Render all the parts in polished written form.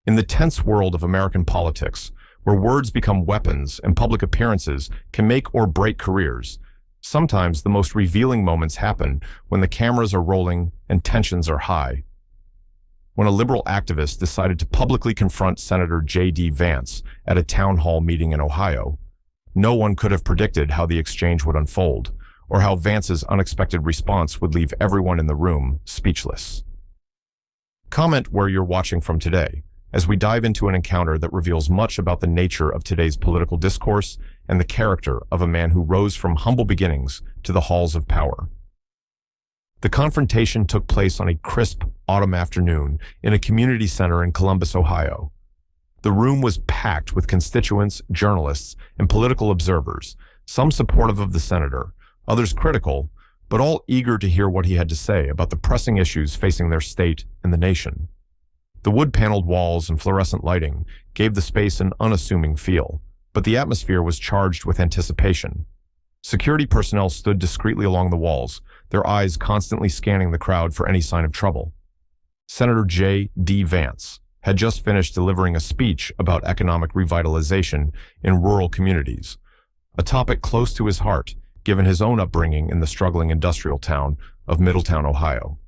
In the tense world of American politics, where words become weapons and public appearances can make or break careers, sometimes the most revealing moments happen when the cameras are rolling and tensions are high. When a liberal activist decided to publicly confront Senator J.D. Vance at a town hall meeting in Ohio, no one could have predicted how the exchange would unfold, or how Vance's unexpected response would leave everyone in the room speechless. Comment where you're watching from today, as we dive into an encounter that reveals much about the nature of today's political discourse and the character of a man who rose from humble beginnings to the halls of power. The confrontation took place on a crisp autumn afternoon in a community center in Columbus, Ohio. The room was packed with constituents, journalists, and political observers, some supportive of the senator, others critical, but all eager to hear what he had to say about the pressing issues facing their state and the nation. The wood-paneled walls and fluorescent lighting gave the space an unassuming feel, but the atmosphere was charged with anticipation. Security personnel stood discreetly along the walls, their eyes constantly scanning the crowd for any sign of trouble. Senator J.D. Vance had just finished delivering a speech about economic revitalization in rural communities, a topic close to his heart given his own upbringing in the struggling industrial town of Middletown, Ohio.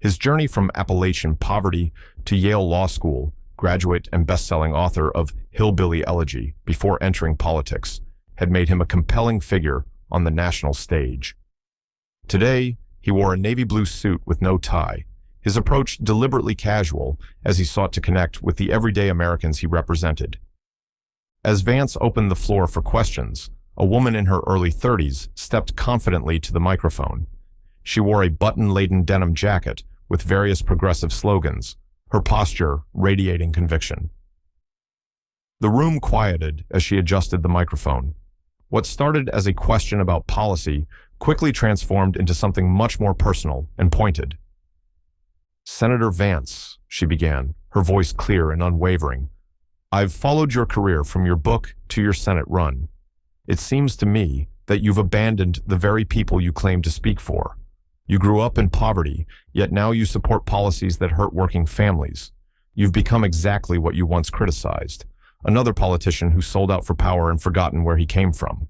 His journey from Appalachian poverty to Yale Law School, graduate and best-selling author of Hillbilly Elegy before entering politics, had made him a compelling figure on the national stage. Today, he wore a navy blue suit with no tie, his approach deliberately casual as he sought to connect with the everyday Americans he represented. As Vance opened the floor for questions, a woman in her early 30s stepped confidently to the microphone. She wore a button-laden denim jacket with various progressive slogans, her posture radiating conviction. The room quieted as she adjusted the microphone. What started as a question about policy quickly transformed into something much more personal and pointed. "Senator Vance," she began, her voice clear and unwavering, "I've followed your career from your book to your Senate run. It seems to me that you've abandoned the very people you claim to speak for. You grew up in poverty, yet now you support policies that hurt working families. You've become exactly what you once criticized, another politician who sold out for power and forgotten where he came from."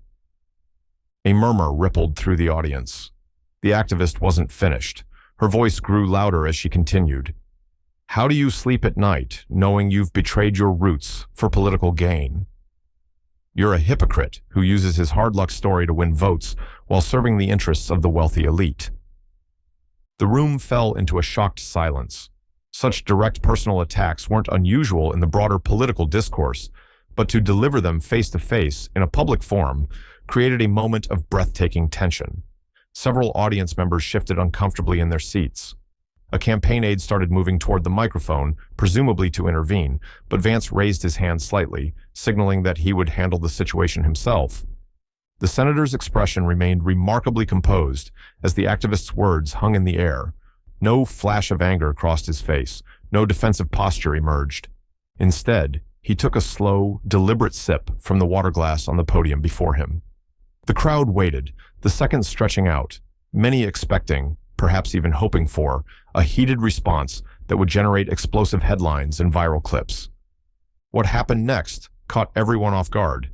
A murmur rippled through the audience. The activist wasn't finished. Her voice grew louder as she continued. "How do you sleep at night, knowing you've betrayed your roots for political gain? You're a hypocrite who uses his hard luck story to win votes while serving the interests of the wealthy elite." The room fell into a shocked silence. Such direct personal attacks weren't unusual in the broader political discourse, but to deliver them face-to-face in a public forum created a moment of breathtaking tension. Several audience members shifted uncomfortably in their seats. A campaign aide started moving toward the microphone, presumably to intervene, but Vance raised his hand slightly, signaling that he would handle the situation himself. The senator's expression remained remarkably composed as the activist's words hung in the air. No flash of anger crossed his face, no defensive posture emerged. Instead, he took a slow, deliberate sip from the water glass on the podium before him. The crowd waited, the seconds stretching out, many expecting, perhaps even hoping for, a heated response that would generate explosive headlines and viral clips. What happened next caught everyone off guard.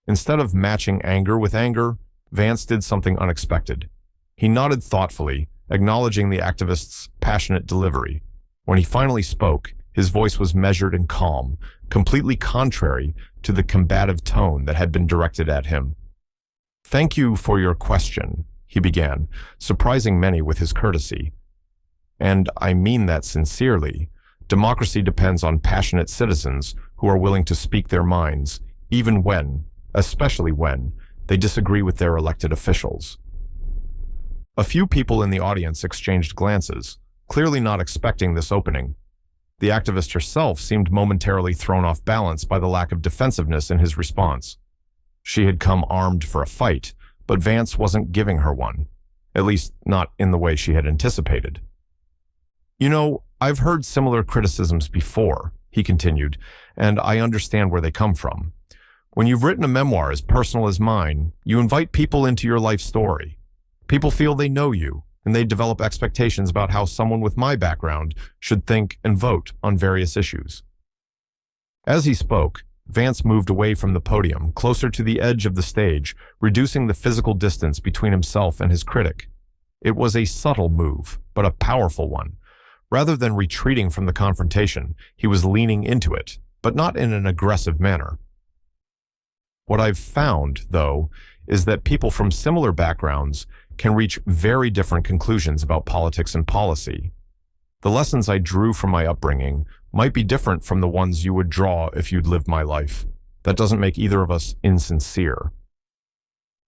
Instead of matching anger with anger, Vance did something unexpected. He nodded thoughtfully, acknowledging the activist's passionate delivery. When he finally spoke, his voice was measured and calm, completely contrary to the combative tone that had been directed at him. "Thank you for your question," he began, surprising many with his courtesy. "And I mean that sincerely. Democracy depends on passionate citizens who are willing to speak their minds, even when, especially when, they disagree with their elected officials." A few people in the audience exchanged glances, clearly not expecting this opening. The activist herself seemed momentarily thrown off balance by the lack of defensiveness in his response. She had come armed for a fight, but Vance wasn't giving her one, at least not in the way she had anticipated. "You know, I've heard similar criticisms before," he continued, "and I understand where they come from. When you've written a memoir as personal as mine, you invite people into your life story. People feel they know you, and they develop expectations about how someone with my background should think and vote on various issues. As he spoke, Vance moved away from the podium, closer to the edge of the stage, reducing the physical distance between himself and his critic. It was a subtle move, but a powerful one. Rather than retreating from the confrontation, he was leaning into it, but not in an aggressive manner. What I've found, though, is that people from similar backgrounds can reach very different conclusions about politics and policy. The lessons I drew from my upbringing might be different from the ones you would draw if you'd lived my life. That doesn't make either of us insincere.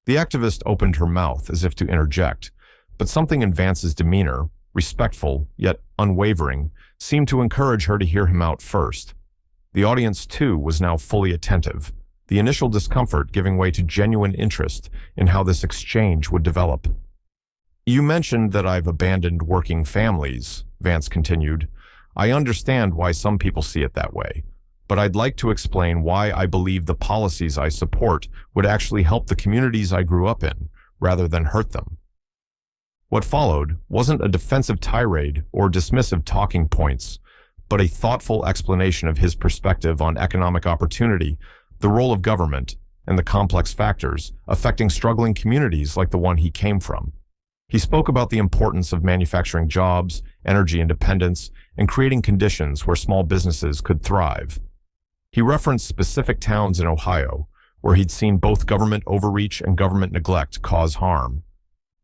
The activist opened her mouth as if to interject, but something in Vance's demeanor, respectful yet unwavering, seemed to encourage her to hear him out first. The audience, too, was now fully attentive, the initial discomfort giving way to genuine interest in how this exchange would develop. "You mentioned that I've abandoned working families," Vance continued. "I understand why some people see it that way, but I'd like to explain why I believe the policies I support would actually help the communities I grew up in, rather than hurt them." What followed wasn't a defensive tirade or dismissive talking points, but a thoughtful explanation of his perspective on economic opportunity, the role of government, and the complex factors affecting struggling communities like the one he came from. He spoke about the importance of manufacturing jobs, energy independence, and creating conditions where small businesses could thrive. He referenced specific towns in Ohio, where he'd seen both government overreach and government neglect cause harm.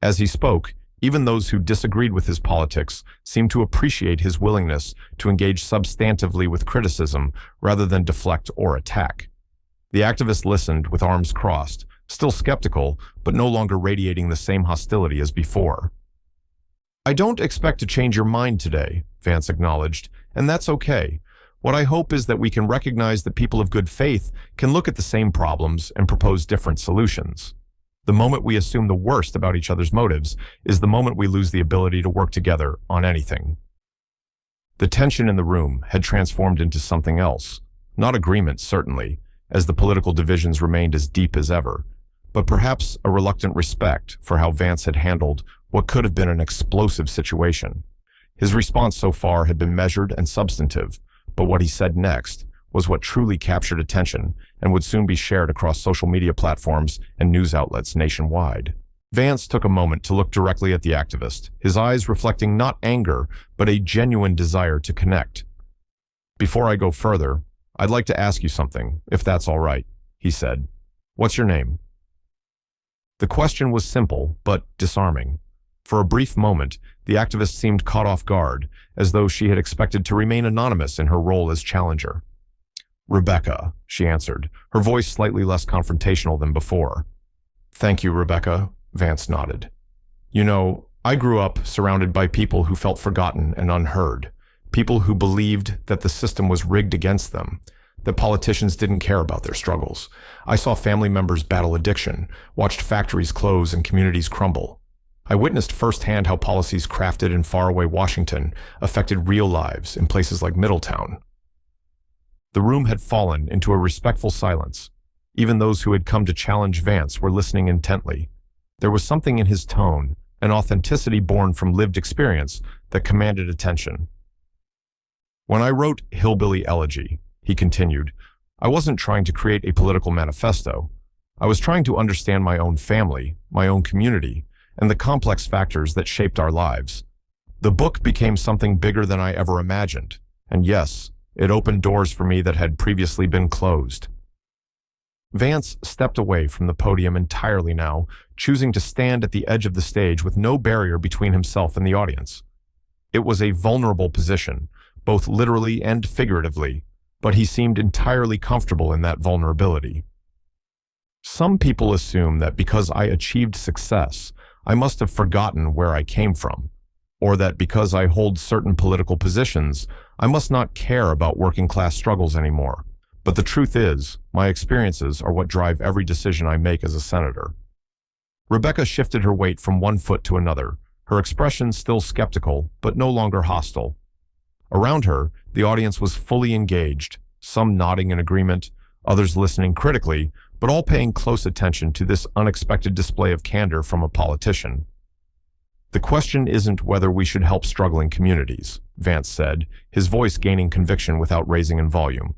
As he spoke, even those who disagreed with his politics seemed to appreciate his willingness to engage substantively with criticism rather than deflect or attack. The activist listened with arms crossed, still skeptical, but no longer radiating the same hostility as before. "I don't expect to change your mind today," Vance acknowledged, "and that's okay. What I hope is that we can recognize that people of good faith can look at the same problems and propose different solutions. The moment we assume the worst about each other's motives is the moment we lose the ability to work together on anything." The tension in the room had transformed into something else. Not agreement, certainly, as the political divisions remained as deep as ever, but perhaps a reluctant respect for how Vance had handled what could have been an explosive situation. His response so far had been measured and substantive, but what he said next was what truly captured attention and would soon be shared across social media platforms and news outlets nationwide. Vance took a moment to look directly at the activist, his eyes reflecting not anger, but a genuine desire to connect. "Before I go further, I'd like to ask you something, if that's all right," he said. "What's your name?" The question was simple, but disarming. For a brief moment, the activist seemed caught off guard, as though she had expected to remain anonymous in her role as challenger. "Rebecca," she answered, her voice slightly less confrontational than before. "Thank you, Rebecca," Vance nodded. "You know, I grew up surrounded by people who felt forgotten and unheard. People who believed that the system was rigged against them, that politicians didn't care about their struggles. I saw family members battle addiction, watched factories close and communities crumble. I witnessed firsthand how policies crafted in faraway Washington affected real lives in places like Middletown." The room had fallen into a respectful silence. Even those who had come to challenge Vance were listening intently. There was something in his tone, an authenticity born from lived experience, that commanded attention. "When I wrote Hillbilly Elegy," he continued, "I wasn't trying to create a political manifesto. I was trying to understand my own family, my own community, and the complex factors that shaped our lives. The book became something bigger than I ever imagined, and yes, it opened doors for me that had previously been closed." Vance stepped away from the podium entirely now, choosing to stand at the edge of the stage with no barrier between himself and the audience. It was a vulnerable position, both literally and figuratively, but he seemed entirely comfortable in that vulnerability. "Some people assume that because I achieved success, I must have forgotten where I came from, or that because I hold certain political positions, I must not care about working-class struggles anymore. But the truth is, my experiences are what drive every decision I make as a senator." Rebecca shifted her weight from one foot to another, her expression still skeptical, but no longer hostile. Around her, the audience was fully engaged, some nodding in agreement, others listening critically, but all paying close attention to this unexpected display of candor from a politician. "The question isn't whether we should help struggling communities," Vance said, his voice gaining conviction without raising in volume.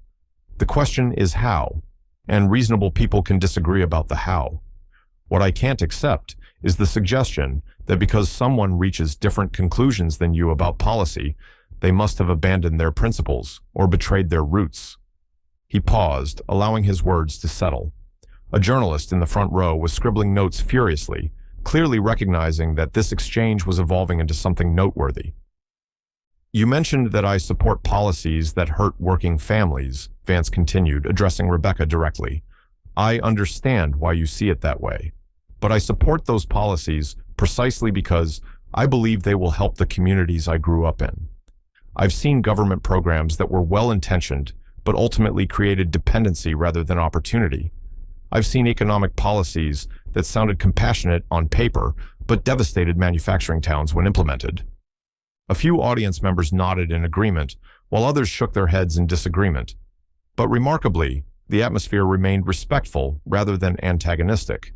The question is how, and reasonable people can disagree about the how. What I can't accept is the suggestion that because someone reaches different conclusions than you about policy, they must have abandoned their principles or betrayed their roots. He paused, allowing his words to settle. A journalist in the front row was scribbling notes furiously, clearly recognizing that this exchange was evolving into something noteworthy. You mentioned that I support policies that hurt working families, Vance continued, addressing Rebecca directly. I understand why you see it that way, but I support those policies precisely because I believe they will help the communities I grew up in. I've seen government programs that were well-intentioned, but ultimately created dependency rather than opportunity. I've seen economic policies that sounded compassionate on paper, but devastated manufacturing towns when implemented. A few audience members nodded in agreement, while others shook their heads in disagreement. But remarkably, the atmosphere remained respectful rather than antagonistic.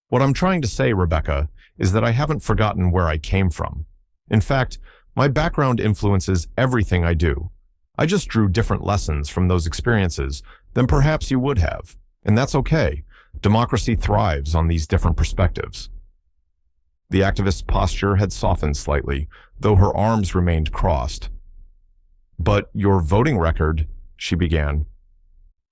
What I'm trying to say, Rebecca, is that I haven't forgotten where I came from. In fact, my background influences everything I do. I just drew different lessons from those experiences than perhaps you would have, and that's okay. Democracy thrives on these different perspectives. The activist's posture had softened slightly, though her arms remained crossed. But your voting record, she began.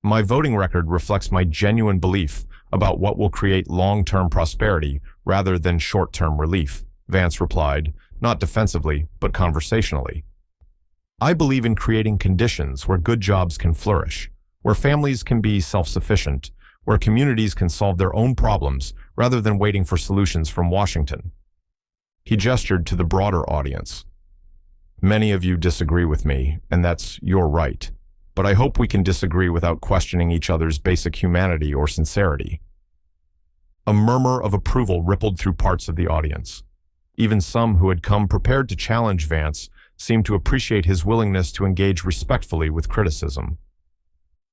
My voting record reflects my genuine belief about what will create long-term prosperity rather than short-term relief, Vance replied, not defensively, but conversationally. I believe in creating conditions where good jobs can flourish, where families can be self-sufficient, where communities can solve their own problems rather than waiting for solutions from Washington. He gestured to the broader audience. Many of you disagree with me, and that's your right. But I hope we can disagree without questioning each other's basic humanity or sincerity. A murmur of approval rippled through parts of the audience. Even some who had come prepared to challenge Vance seemed to appreciate his willingness to engage respectfully with criticism.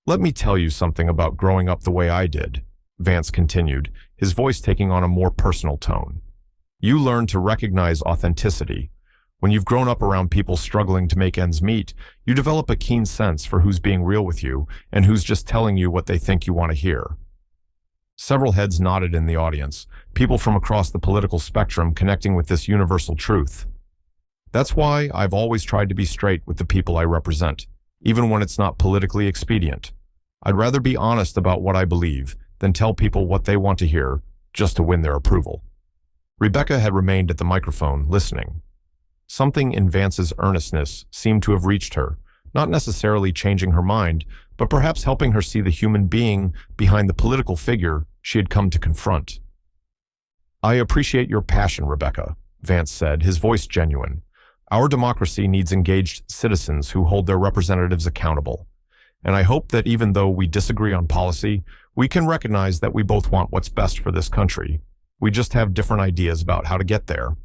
Let me tell you something about growing up the way I did, Vance continued, his voice taking on a more personal tone. You learn to recognize authenticity. When you've grown up around people struggling to make ends meet, you develop a keen sense for who's being real with you and who's just telling you what they think you want to hear. Several heads nodded in the audience, people from across the political spectrum connecting with this universal truth. That's why I've always tried to be straight with the people I represent, even when it's not politically expedient. I'd rather be honest about what I believe than tell people what they want to hear just to win their approval. Rebecca had remained at the microphone, listening. Something in Vance's earnestness seemed to have reached her, not necessarily changing her mind, but perhaps helping her see the human being behind the political figure she had come to confront. I appreciate your passion, Rebecca, Vance said, his voice genuine. Our democracy needs engaged citizens who hold their representatives accountable. And I hope that even though we disagree on policy, we can recognize that we both want what's best for this country. We just have different ideas about how to get there.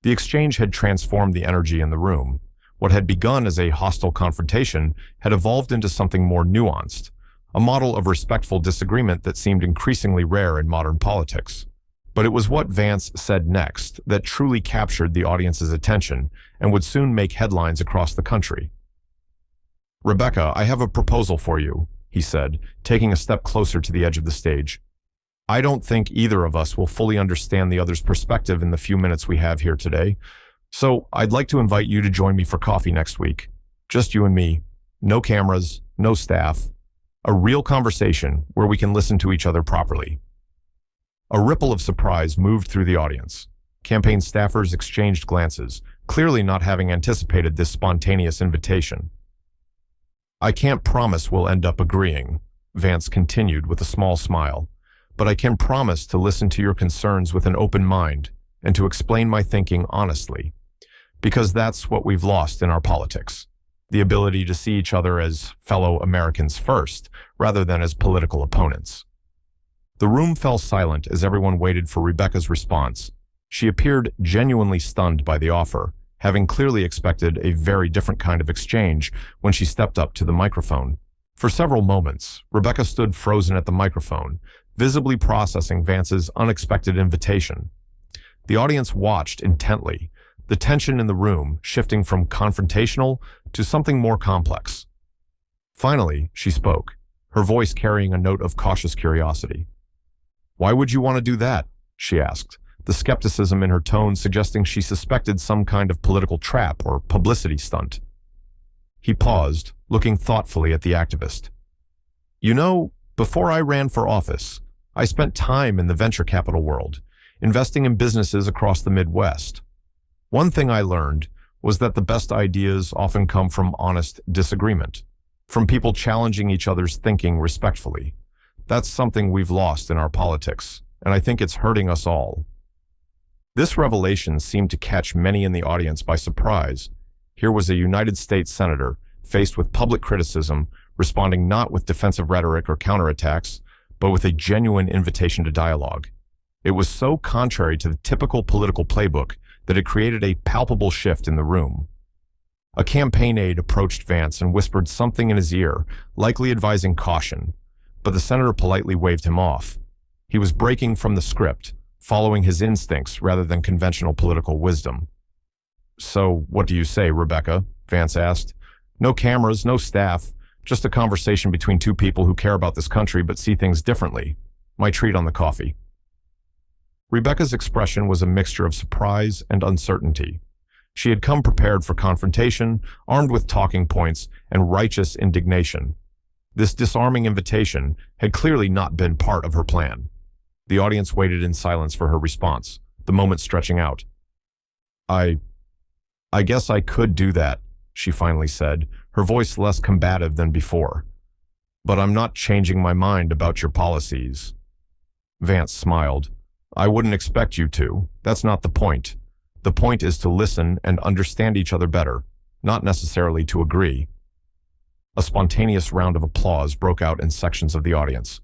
The exchange had transformed the energy in the room. What had begun as a hostile confrontation had evolved into something more nuanced, a model of respectful disagreement that seemed increasingly rare in modern politics. But it was what Vance said next that truly captured the audience's attention and would soon make headlines across the country. Rebecca, I have a proposal for you, he said, taking a step closer to the edge of the stage. I don't think either of us will fully understand the other's perspective in the few minutes we have here today, so I'd like to invite you to join me for coffee next week. Just you and me. No cameras, no staff. A real conversation where we can listen to each other properly. A ripple of surprise moved through the audience. Campaign staffers exchanged glances, clearly not having anticipated this spontaneous invitation. I can't promise we'll end up agreeing, Vance continued with a small smile, but I can promise to listen to your concerns with an open mind and to explain my thinking honestly, because that's what we've lost in our politics, the ability to see each other as fellow Americans first, rather than as political opponents. The room fell silent as everyone waited for Rebecca's response. She appeared genuinely stunned by the offer, having clearly expected a very different kind of exchange when she stepped up to the microphone. For several moments, Rebecca stood frozen at the microphone, visibly processing Vance's unexpected invitation. The audience watched intently, the tension in the room shifting from confrontational to something more complex. Finally, she spoke, her voice carrying a note of cautious curiosity. "Why would you want to do that?" she asked, the skepticism in her tone suggesting she suspected some kind of political trap or publicity stunt. He paused, looking thoughtfully at the activist. "You know, before I ran for office, I spent time in the venture capital world, investing in businesses across the Midwest. One thing I learned was that the best ideas often come from honest disagreement, from people challenging each other's thinking respectfully. That's something we've lost in our politics, and I think it's hurting us all." This revelation seemed to catch many in the audience by surprise. Here was a United States senator, faced with public criticism, responding not with defensive rhetoric or counterattacks, but with a genuine invitation to dialogue. It was so contrary to the typical political playbook that it created a palpable shift in the room. A campaign aide approached Vance and whispered something in his ear, likely advising caution, but the senator politely waved him off. He was breaking from the script, following his instincts rather than conventional political wisdom. "So, what do you say, Rebecca?" Vance asked. "No cameras, no staff, just a conversation between two people who care about this country but see things differently. My treat on the coffee." Rebecca's expression was a mixture of surprise and uncertainty. She had come prepared for confrontation, armed with talking points and righteous indignation. This disarming invitation had clearly not been part of her plan. The audience waited in silence for her response, the moment stretching out. I guess I could do that," she finally said, her voice less combative than before. "But I'm not changing my mind about your policies." Vance smiled. "I wouldn't expect you to. That's not the point. The point is to listen and understand each other better, not necessarily to agree." A spontaneous round of applause broke out in sections of the audience.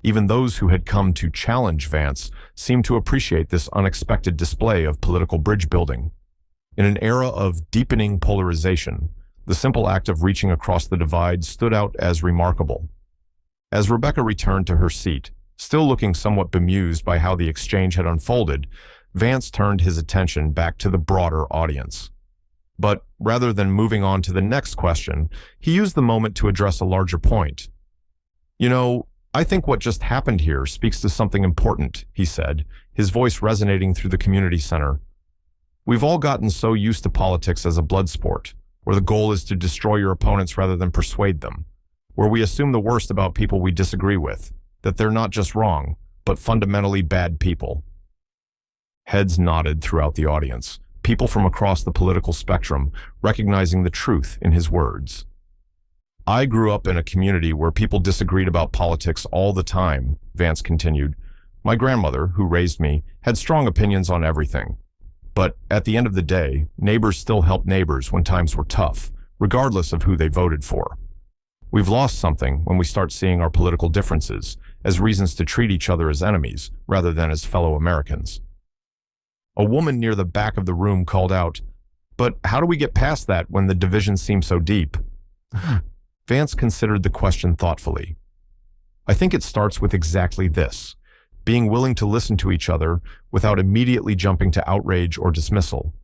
Even those who had come to challenge Vance seemed to appreciate this unexpected display of political bridge building. In an era of deepening polarization, the simple act of reaching across the divide stood out as remarkable. As Rebecca returned to her seat, still looking somewhat bemused by how the exchange had unfolded, Vance turned his attention back to the broader audience. But rather than moving on to the next question, he used the moment to address a larger point. "You know, I think what just happened here speaks to something important," he said, his voice resonating through the community center. "We've all gotten so used to politics as a blood sport, where the goal is to destroy your opponents rather than persuade them, where we assume the worst about people we disagree with, that they're not just wrong, but fundamentally bad people." Heads nodded throughout the audience, people from across the political spectrum recognizing the truth in his words. "I grew up in a community where people disagreed about politics all the time," Vance continued. "My grandmother, who raised me, had strong opinions on everything. But at the end of the day, neighbors still helped neighbors when times were tough, regardless of who they voted for. We've lost something when we start seeing our political differences as reasons to treat each other as enemies rather than as fellow Americans." A woman near the back of the room called out, "But how do we get past that when the divisions seem so deep?" Vance considered the question thoughtfully. "I think it starts with exactly this: being willing to listen to each other without immediately jumping to outrage or dismissal.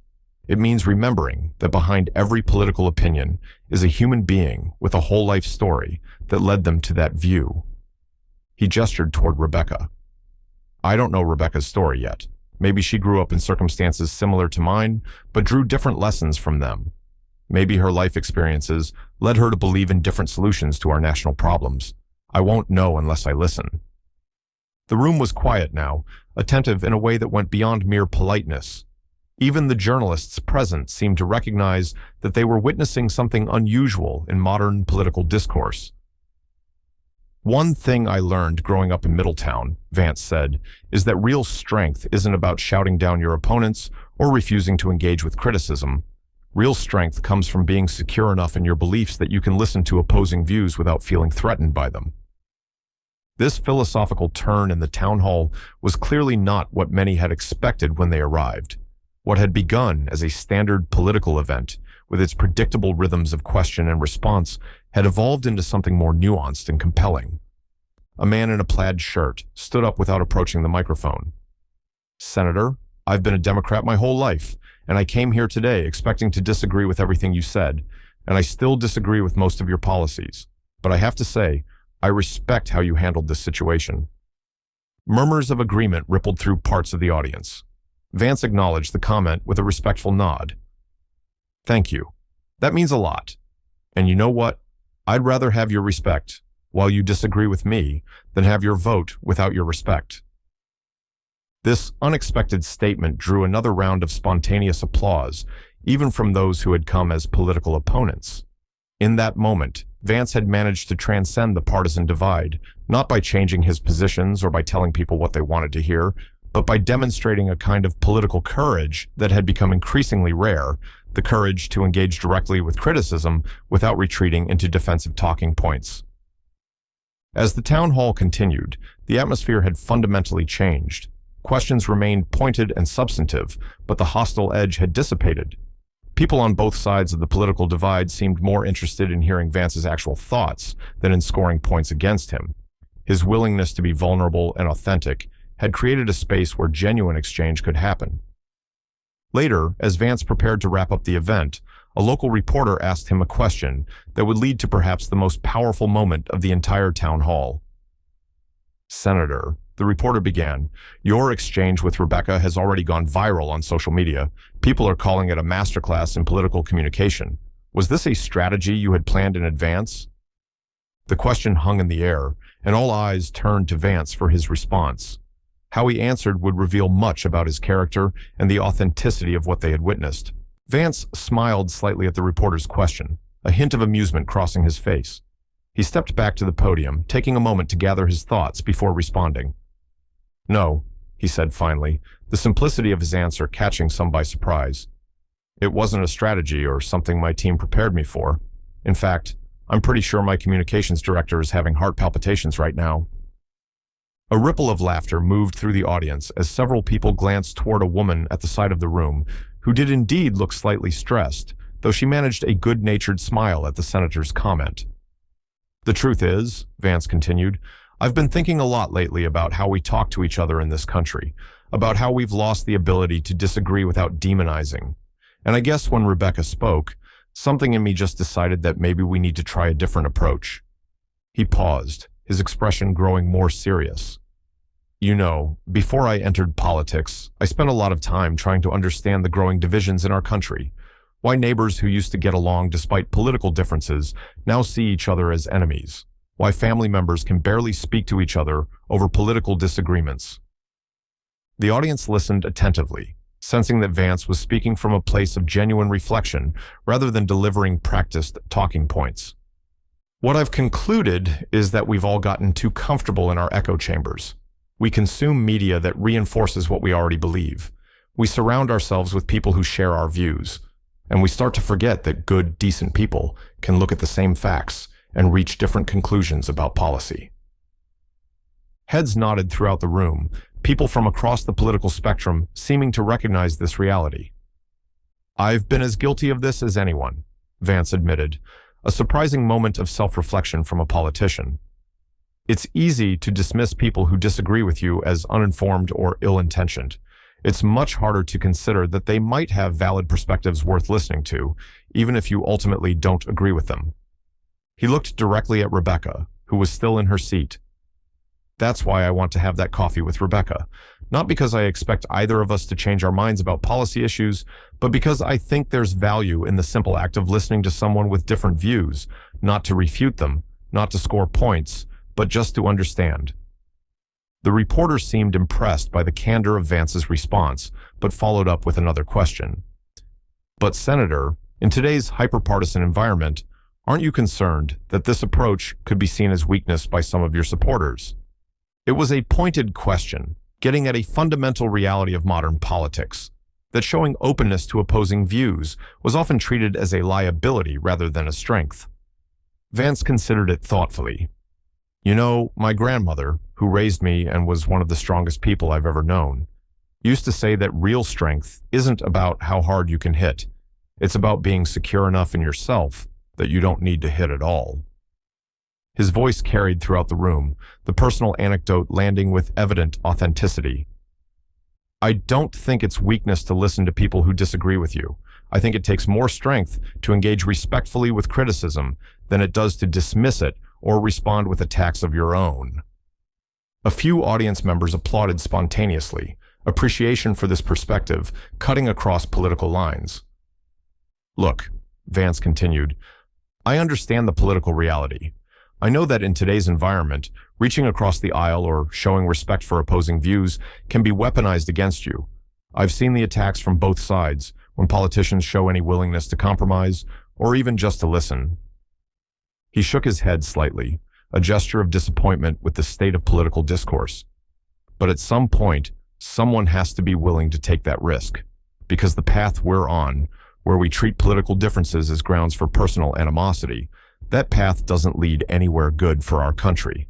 It means remembering that behind every political opinion is a human being with a whole life story that led them to that view." He gestured toward Rebecca. "I don't know Rebecca's story yet. Maybe she grew up in circumstances similar to mine, but drew different lessons from them. Maybe her life experiences led her to believe in different solutions to our national problems. I won't know unless I listen." The room was quiet now, attentive in a way that went beyond mere politeness. Even the journalists present seemed to recognize that they were witnessing something unusual in modern political discourse. "One thing I learned growing up in Middletown," Vance said, "is that real strength isn't about shouting down your opponents or refusing to engage with criticism. Real strength comes from being secure enough in your beliefs that you can listen to opposing views without feeling threatened by them." This philosophical turn in the town hall was clearly not what many had expected when they arrived. What had begun as a standard political event, with its predictable rhythms of question and response, had evolved into something more nuanced and compelling. A man in a plaid shirt stood up without approaching the microphone. "Senator, I've been a Democrat my whole life, and I came here today expecting to disagree with everything you said, and I still disagree with most of your policies. but I have to say, I respect how you handled this situation." Murmurs of agreement rippled through parts of the audience. Vance acknowledged the comment with a respectful nod. "Thank you. That means a lot. And you know what? I'd rather have your respect while you disagree with me than have your vote without your respect." This unexpected statement drew another round of spontaneous applause, even from those who had come as political opponents. In that moment, Vance had managed to transcend the partisan divide, not by changing his positions or by telling people what they wanted to hear, but by demonstrating a kind of political courage that had become increasingly rare, the courage to engage directly with criticism without retreating into defensive talking points. As the town hall continued, the atmosphere had fundamentally changed. Questions remained pointed and substantive, but the hostile edge had dissipated. People on both sides of the political divide seemed more interested in hearing Vance's actual thoughts than in scoring points against him. His willingness to be vulnerable and authentic had created a space where genuine exchange could happen. Later, as Vance prepared to wrap up the event, a local reporter asked him a question that would lead to perhaps the most powerful moment of the entire town hall. "Senator," the reporter began, "your exchange with Rebecca has already gone viral on social media. People are calling it a masterclass in political communication. Was this a strategy you had planned in advance?" The question hung in the air, and all eyes turned to Vance for his response. How he answered would reveal much about his character and the authenticity of what they had witnessed. Vance smiled slightly at the reporter's question, a hint of amusement crossing his face. He stepped back to the podium, taking a moment to gather his thoughts before responding. "No," he said finally, the simplicity of his answer catching some by surprise. "It wasn't a strategy or something my team prepared me for. In fact, I'm pretty sure my communications director is having heart palpitations right now." A ripple of laughter moved through the audience as several people glanced toward a woman at the side of the room who did indeed look slightly stressed, though she managed a good-natured smile at the senator's comment. "The truth is," Vance continued, "I've been thinking a lot lately about how we talk to each other in this country, about how we've lost the ability to disagree without demonizing. And I guess when Rebecca spoke, something in me just decided that maybe we need to try a different approach." He paused, his expression growing more serious. "You know, before I entered politics, I spent a lot of time trying to understand the growing divisions in our country. Why neighbors who used to get along despite political differences now see each other as enemies. Why family members can barely speak to each other over political disagreements." The audience listened attentively, sensing that Vance was speaking from a place of genuine reflection rather than delivering practiced talking points. "What I've concluded is that we've all gotten too comfortable in our echo chambers. We consume media that reinforces what we already believe. We surround ourselves with people who share our views. And we start to forget that good, decent people can look at the same facts and reach different conclusions about policy." Heads nodded throughout the room, people from across the political spectrum seeming to recognize this reality. "I've been as guilty of this as anyone," Vance admitted, a surprising moment of self-reflection from a politician. It's easy to dismiss people who disagree with you as uninformed or ill-intentioned. It's much harder to consider that they might have valid perspectives worth listening to, even if you ultimately don't agree with them. He looked directly at Rebecca, who was still in her seat. "That's why I want to have that coffee with Rebecca. Not because I expect either of us to change our minds about policy issues, but because I think there's value in the simple act of listening to someone with different views, not to refute them, not to score points, but just to understand." The reporter seemed impressed by the candor of Vance's response, but followed up with another question. "But Senator, in today's hyper-partisan environment, aren't you concerned that this approach could be seen as weakness by some of your supporters?" It was a pointed question, getting at a fundamental reality of modern politics, that showing openness to opposing views was often treated as a liability rather than a strength. Vance considered it thoughtfully. "You know, my grandmother, who raised me and was one of the strongest people I've ever known, used to say that real strength isn't about how hard you can hit. It's about being secure enough in yourself that you don't need to hit at all." His voice carried throughout the room, the personal anecdote landing with evident authenticity. "I don't think it's weakness to listen to people who disagree with you. I think it takes more strength to engage respectfully with criticism than it does to dismiss it or respond with attacks of your own. A few audience members applauded spontaneously, appreciation for this perspective cutting across political lines. Look, Vance continued, I understand the political reality. I know that in today's environment, reaching across the aisle or showing respect for opposing views can be weaponized against you. I've seen the attacks from both sides when politicians show any willingness to compromise or even just to listen. He shook his head slightly, a gesture of disappointment with the state of political discourse. But at some point, someone has to be willing to take that risk, because the path we're on, where we treat political differences as grounds for personal animosity, that path doesn't lead anywhere good for our country.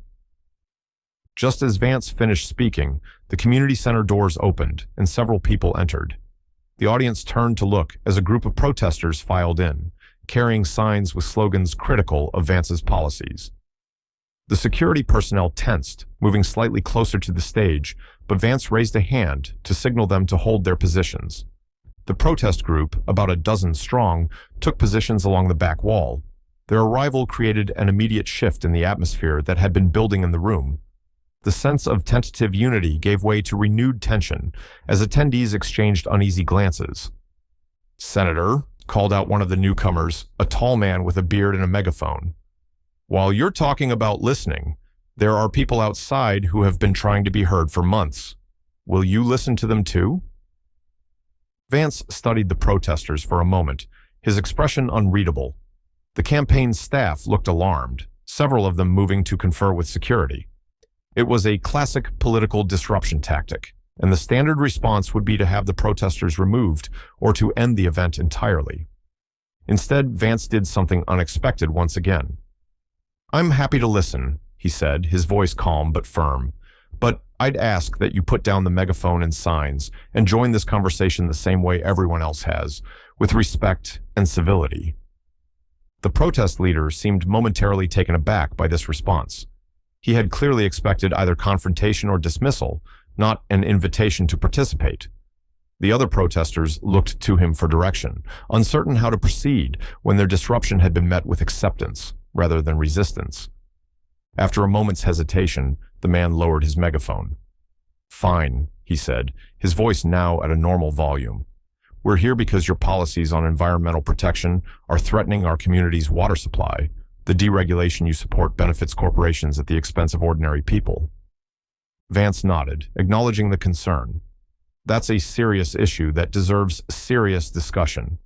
Just as Vance finished speaking, the community center doors opened and several people entered. The audience turned to look as a group of protesters filed in, carrying signs with slogans critical of Vance's policies. The security personnel tensed, moving slightly closer to the stage, but Vance raised a hand to signal them to hold their positions. The protest group, about a dozen strong, took positions along the back wall. Their arrival created an immediate shift in the atmosphere that had been building in the room. The sense of tentative unity gave way to renewed tension as attendees exchanged uneasy glances. "Senator," called out one of the newcomers, a tall man with a beard and a megaphone. "While you're talking about listening, there are people outside who have been trying to be heard for months. Will you listen to them too?" Vance studied the protesters for a moment, his expression unreadable. The campaign staff looked alarmed, several of them moving to confer with security. It was a classic political disruption tactic, and the standard response would be to have the protesters removed or to end the event entirely. Instead, Vance did something unexpected once again. "I'm happy to listen," he said, his voice calm but firm. "But I'd ask that you put down the megaphone and signs and join this conversation the same way everyone else has, with respect and civility." The protest leader seemed momentarily taken aback by this response. He had clearly expected either confrontation or dismissal, not an invitation to participate. The other protesters looked to him for direction, uncertain how to proceed when their disruption had been met with acceptance rather than resistance. After a moment's hesitation, the man lowered his megaphone. "Fine," he said, his voice now at a normal volume. "We're here because your policies on environmental protection are threatening our community's water supply. The deregulation you support benefits corporations at the expense of ordinary people." Vance nodded, acknowledging the concern. "That's a serious issue that deserves serious discussion.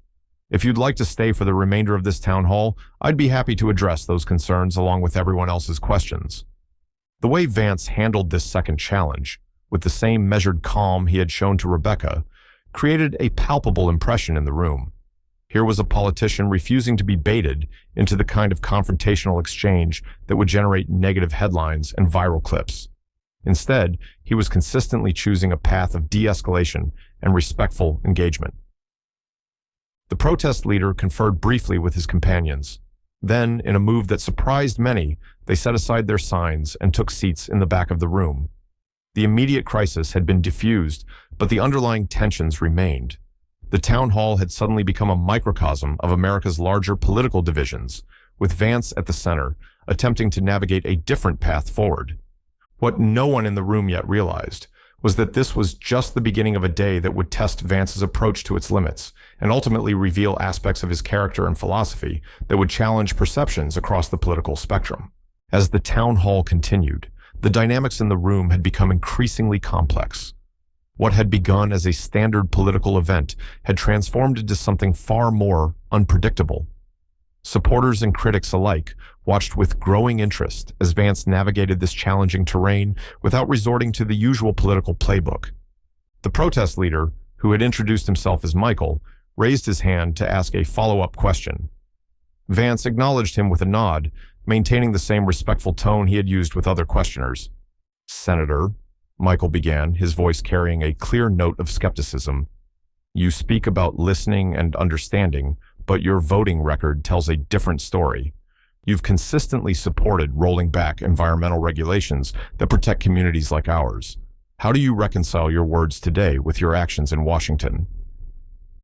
If you'd like to stay for the remainder of this town hall, I'd be happy to address those concerns along with everyone else's questions." The way Vance handled this second challenge, with the same measured calm he had shown to Rebecca, created a palpable impression in the room. Here was a politician refusing to be baited into the kind of confrontational exchange that would generate negative headlines and viral clips. Instead, he was consistently choosing a path of de-escalation and respectful engagement. The protest leader conferred briefly with his companions. Then, in a move that surprised many, they set aside their signs and took seats in the back of the room. The immediate crisis had been diffused, but the underlying tensions remained. The town hall had suddenly become a microcosm of America's larger political divisions, with Vance at the center, attempting to navigate a different path forward. What no one in the room yet realized was that this was just the beginning of a day that would test Vance's approach to its limits and ultimately reveal aspects of his character and philosophy that would challenge perceptions across the political spectrum. As the town hall continued, the dynamics in the room had become increasingly complex. What had begun as a standard political event had transformed into something far more unpredictable. Supporters and critics alike watched with growing interest as Vance navigated this challenging terrain without resorting to the usual political playbook. The protest leader, who had introduced himself as Michael, raised his hand to ask a follow-up question. Vance acknowledged him with a nod, maintaining the same respectful tone he had used with other questioners. "Senator," Michael began, his voice carrying a clear note of skepticism, "you speak about listening and understanding, but your voting record tells a different story. You've consistently supported rolling back environmental regulations that protect communities like ours. How do you reconcile your words today with your actions in Washington?"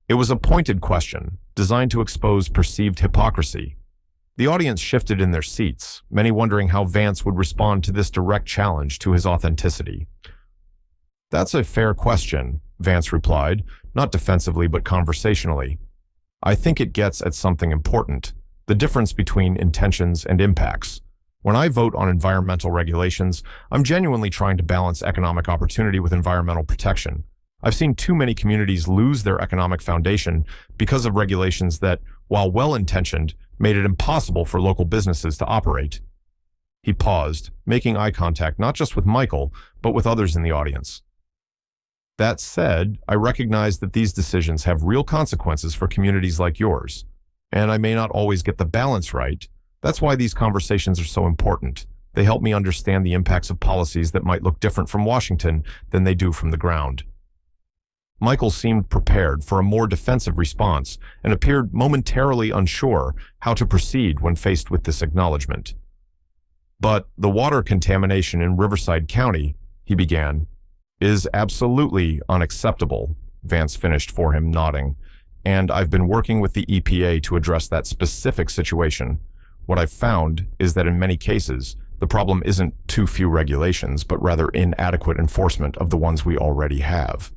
It was a pointed question, designed to expose perceived hypocrisy. The audience shifted in their seats, many wondering how Vance would respond to this direct challenge to his authenticity. "That's a fair question," Vance replied, not defensively but conversationally. "I think it gets at something important, the difference between intentions and impacts. When I vote on environmental regulations, I'm genuinely trying to balance economic opportunity with environmental protection. I've seen too many communities lose their economic foundation because of regulations that, while well-intentioned, made it impossible for local businesses to operate." He paused, making eye contact not just with Michael, but with others in the audience. "That said, I recognize that these decisions have real consequences for communities like yours, and I may not always get the balance right. That's why these conversations are so important. They help me understand the impacts of policies that might look different from Washington than they do from the ground." Michael seemed prepared for a more defensive response and appeared momentarily unsure how to proceed when faced with this acknowledgement. "But the water contamination in Riverside County," he began, "is absolutely unacceptable," Vance finished for him, nodding, "and I've been working with the EPA to address that specific situation. What I've found is that in many cases, the problem isn't too few regulations, but rather inadequate enforcement of the ones we already have.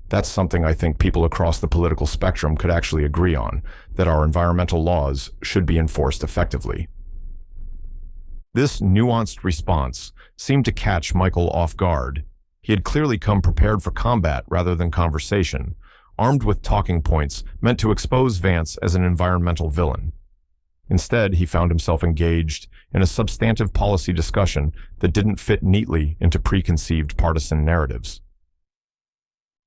That's something I think people across the political spectrum could actually agree on, that our environmental laws should be enforced effectively." This nuanced response seemed to catch Michael off guard. He had clearly come prepared for combat rather than conversation, armed with talking points meant to expose Vance as an environmental villain. Instead, he found himself engaged in a substantive policy discussion that didn't fit neatly into preconceived partisan narratives.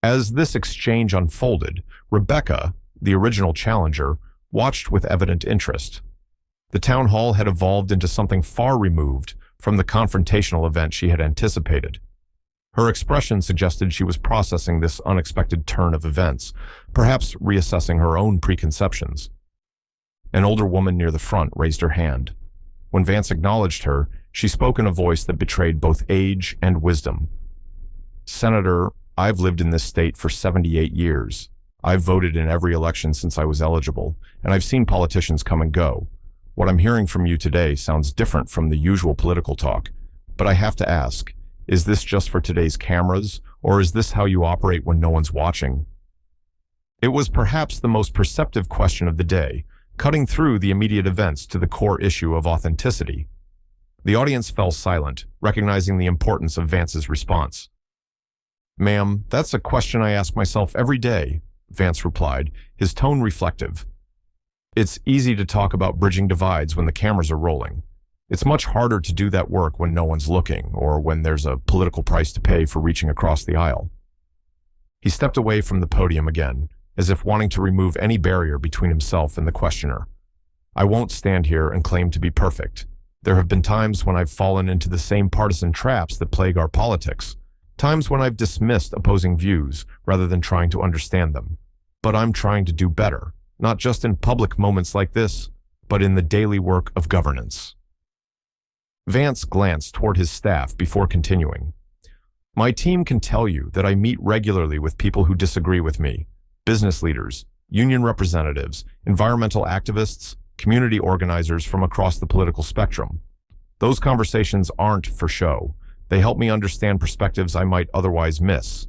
As this exchange unfolded, Rebecca, the original challenger, watched with evident interest. The town hall had evolved into something far removed from the confrontational event she had anticipated. Her expression suggested she was processing this unexpected turn of events, perhaps reassessing her own preconceptions. An older woman near the front raised her hand. When Vance acknowledged her, she spoke in a voice that betrayed both age and wisdom. "Senator, I've lived in this state for 78 years. I've voted in every election since I was eligible, and I've seen politicians come and go. What I'm hearing from you today sounds different from the usual political talk, but I have to ask, is this just for today's cameras, or is this how you operate when no one's watching?" It was perhaps the most perceptive question of the day, cutting through the immediate events to the core issue of authenticity. The audience fell silent, recognizing the importance of Vance's response. "Ma'am, that's a question I ask myself every day," Vance replied, his tone reflective. "It's easy to talk about bridging divides when the cameras are rolling. It's much harder to do that work when no one's looking, or when there's a political price to pay for reaching across the aisle." He stepped away from the podium again, as if wanting to remove any barrier between himself and the questioner. "I won't stand here and claim to be perfect. There have been times when I've fallen into the same partisan traps that plague our politics, times when I've dismissed opposing views rather than trying to understand them. But I'm trying to do better, not just in public moments like this, but in the daily work of governance." Vance glanced toward his staff before continuing. "My team can tell you that I meet regularly with people who disagree with me, business leaders, union representatives, environmental activists, community organizers from across the political spectrum. Those conversations aren't for show. They help me understand perspectives I might otherwise miss."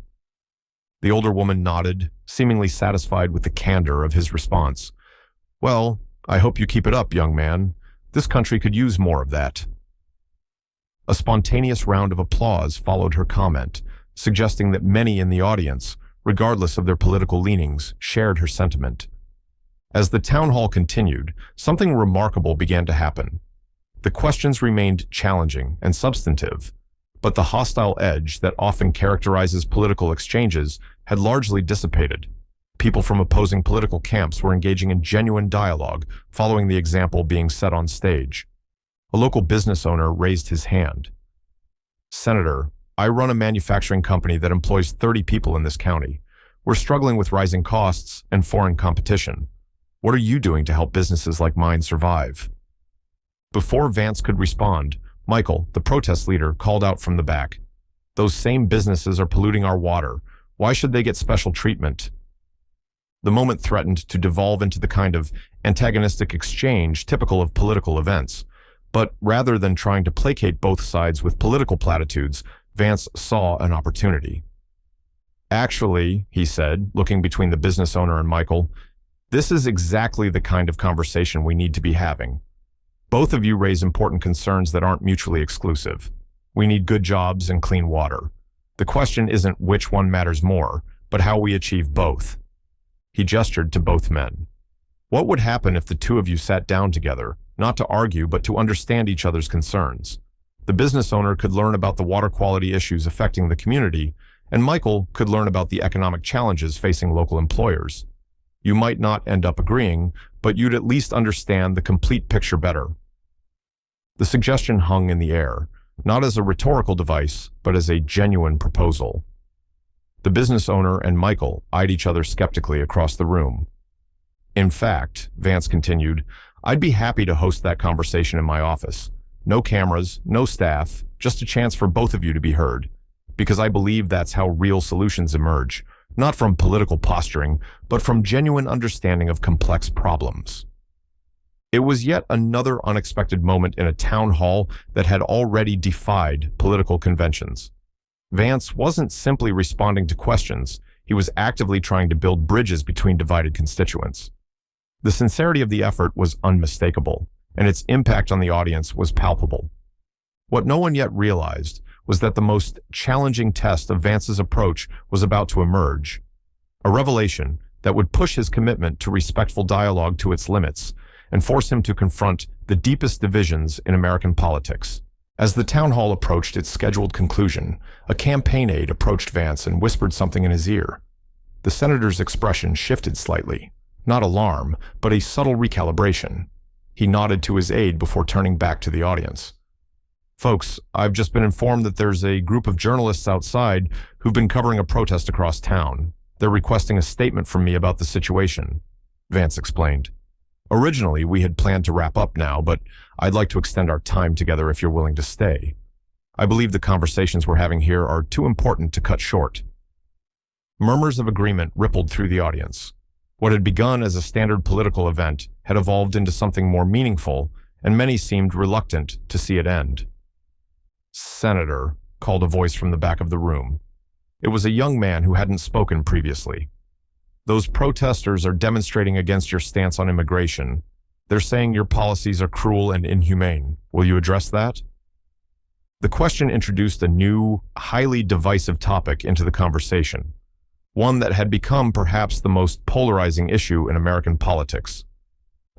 The older woman nodded, seemingly satisfied with the candor of his response. "Well, I hope you keep it up, young man. This country could use more of that." A spontaneous round of applause followed her comment, suggesting that many in the audience, regardless of their political leanings, shared her sentiment. As the town hall continued, something remarkable began to happen. The questions remained challenging and substantive, but the hostile edge that often characterizes political exchanges had largely dissipated. People from opposing political camps were engaging in genuine dialogue, following the example being set on stage. A local business owner raised his hand. "Senator, I run a manufacturing company that employs 30 people in this county. We're struggling with rising costs and foreign competition. What are you doing to help businesses like mine survive?" Before Vance could respond, Michael, the protest leader, called out from the back. "Those same businesses are polluting our water. Why should they get special treatment?" The moment threatened to devolve into the kind of antagonistic exchange typical of political events. But rather than trying to placate both sides with political platitudes, Vance saw an opportunity. Actually, he said, looking between the business owner and Michael, this is exactly the kind of conversation we need to be having. Both of you raise important concerns that aren't mutually exclusive. We need good jobs and clean water. The question isn't which one matters more, but how we achieve both. He gestured to both men. What would happen if the two of you sat down together, not to argue, but to understand each other's concerns? The business owner could learn about the water quality issues affecting the community, and Michael could learn about the economic challenges facing local employers. You might not end up agreeing, but you'd at least understand the complete picture better. The suggestion hung in the air, not as a rhetorical device, but as a genuine proposal. The business owner and Michael eyed each other skeptically across the room. In fact, Vance continued, I'd be happy to host that conversation in my office. No cameras, no staff, just a chance for both of you to be heard. Because I believe that's how real solutions emerge, not from political posturing, but from genuine understanding of complex problems. It was yet another unexpected moment in a town hall that had already defied political conventions. Vance wasn't simply responding to questions, he was actively trying to build bridges between divided constituents. The sincerity of the effort was unmistakable, and its impact on the audience was palpable. What no one yet realized was that the most challenging test of Vance's approach was about to emerge, a revelation that would push his commitment to respectful dialogue to its limits and force him to confront the deepest divisions in American politics. As the town hall approached its scheduled conclusion, a campaign aide approached Vance and whispered something in his ear. The senator's expression shifted slightly, not alarm, but a subtle recalibration. He nodded to his aide before turning back to the audience. Folks, I've just been informed that there's a group of journalists outside who've been covering a protest across town. They're requesting a statement from me about the situation, Vance explained. Originally, we had planned to wrap up now, but I'd like to extend our time together if you're willing to stay. I believe the conversations we're having here are too important to cut short. Murmurs of agreement rippled through the audience. What had begun as a standard political event had evolved into something more meaningful, and many seemed reluctant to see it end. Senator, called a voice from the back of the room. It was a young man who hadn't spoken previously. Those protesters are demonstrating against your stance on immigration. They're saying your policies are cruel and inhumane. Will you address that? The question introduced a new, highly divisive topic into the conversation, one that had become perhaps the most polarizing issue in American politics.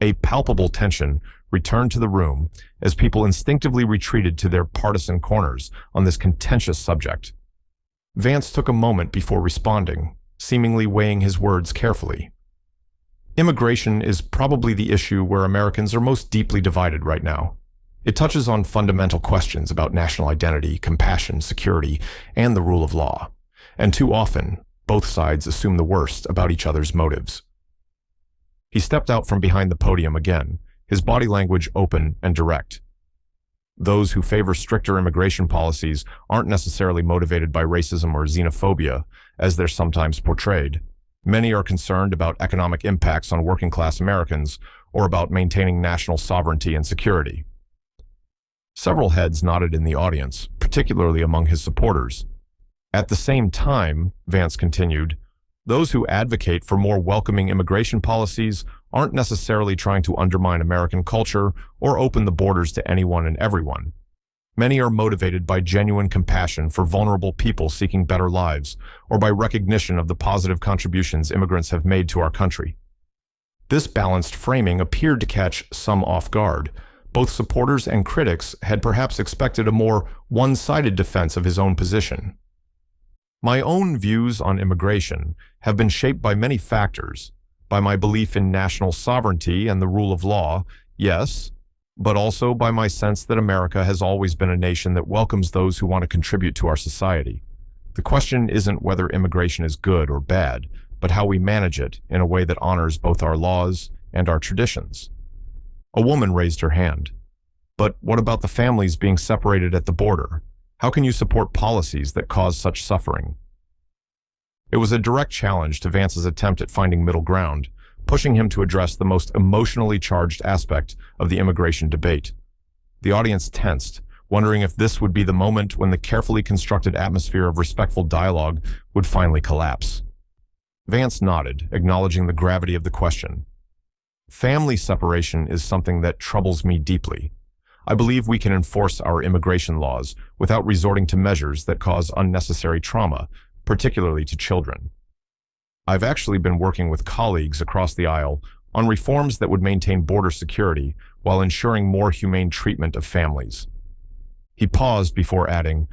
A palpable tension returned to the room as people instinctively retreated to their partisan corners on this contentious subject. Vance took a moment before responding, seemingly weighing his words carefully. Immigration is probably the issue where Americans are most deeply divided right now. It touches on fundamental questions about national identity, compassion, security, and the rule of law. And too often, both sides assume the worst about each other's motives. He stepped out from behind the podium again, his body language open and direct. Those who favor stricter immigration policies aren't necessarily motivated by racism or xenophobia, as they're sometimes portrayed. Many are concerned about economic impacts on working-class Americans or about maintaining national sovereignty and security. Several heads nodded in the audience, particularly among his supporters. At the same time, Vance continued, those who advocate for more welcoming immigration policies aren't necessarily trying to undermine American culture or open the borders to anyone and everyone. Many are motivated by genuine compassion for vulnerable people seeking better lives, or by recognition of the positive contributions immigrants have made to our country. This balanced framing appeared to catch some off guard. Both supporters and critics had perhaps expected a more one-sided defense of his own position. My own views on immigration have been shaped by many factors, by my belief in national sovereignty and the rule of law, yes, but also by my sense that America has always been a nation that welcomes those who want to contribute to our society. The question isn't whether immigration is good or bad, but how we manage it in a way that honors both our laws and our traditions. A woman raised her hand. But what about the families being separated at the border? How can you support policies that cause such suffering? It was a direct challenge to Vance's attempt at finding middle ground, pushing him to address the most emotionally charged aspect of the immigration debate. The audience tensed, wondering if this would be the moment when the carefully constructed atmosphere of respectful dialogue would finally collapse. Vance nodded, acknowledging the gravity of the question. Family separation is something that troubles me deeply. I believe we can enforce our immigration laws without resorting to measures that cause unnecessary trauma, particularly to children. I've actually been working with colleagues across the aisle on reforms that would maintain border security while ensuring more humane treatment of families. He paused before adding,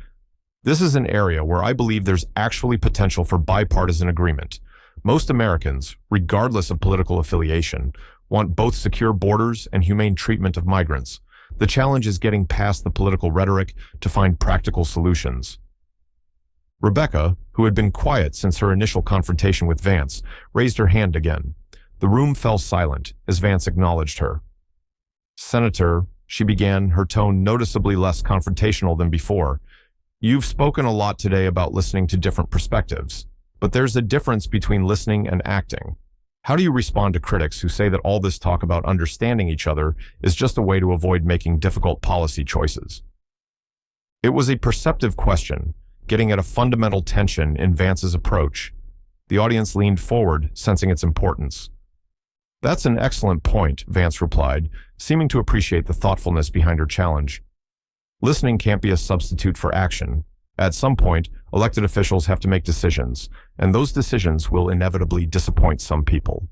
"This is an area where I believe there's actually potential for bipartisan agreement. Most Americans, regardless of political affiliation, want both secure borders and humane treatment of migrants. The challenge is getting past the political rhetoric to find practical solutions." Rebecca, who had been quiet since her initial confrontation with Vance, raised her hand again. The room fell silent as Vance acknowledged her. "Senator," she began, her tone noticeably less confrontational than before, "you've spoken a lot today about listening to different perspectives, but there's a difference between listening and acting. How do you respond to critics who say that all this talk about understanding each other is just a way to avoid making difficult policy choices?" It was a perceptive question, getting at a fundamental tension in Vance's approach. The audience leaned forward, sensing its importance. "That's an excellent point," Vance replied, seeming to appreciate the thoughtfulness behind her challenge. "Listening can't be a substitute for action. At some point, elected officials have to make decisions, and those decisions will inevitably disappoint some people."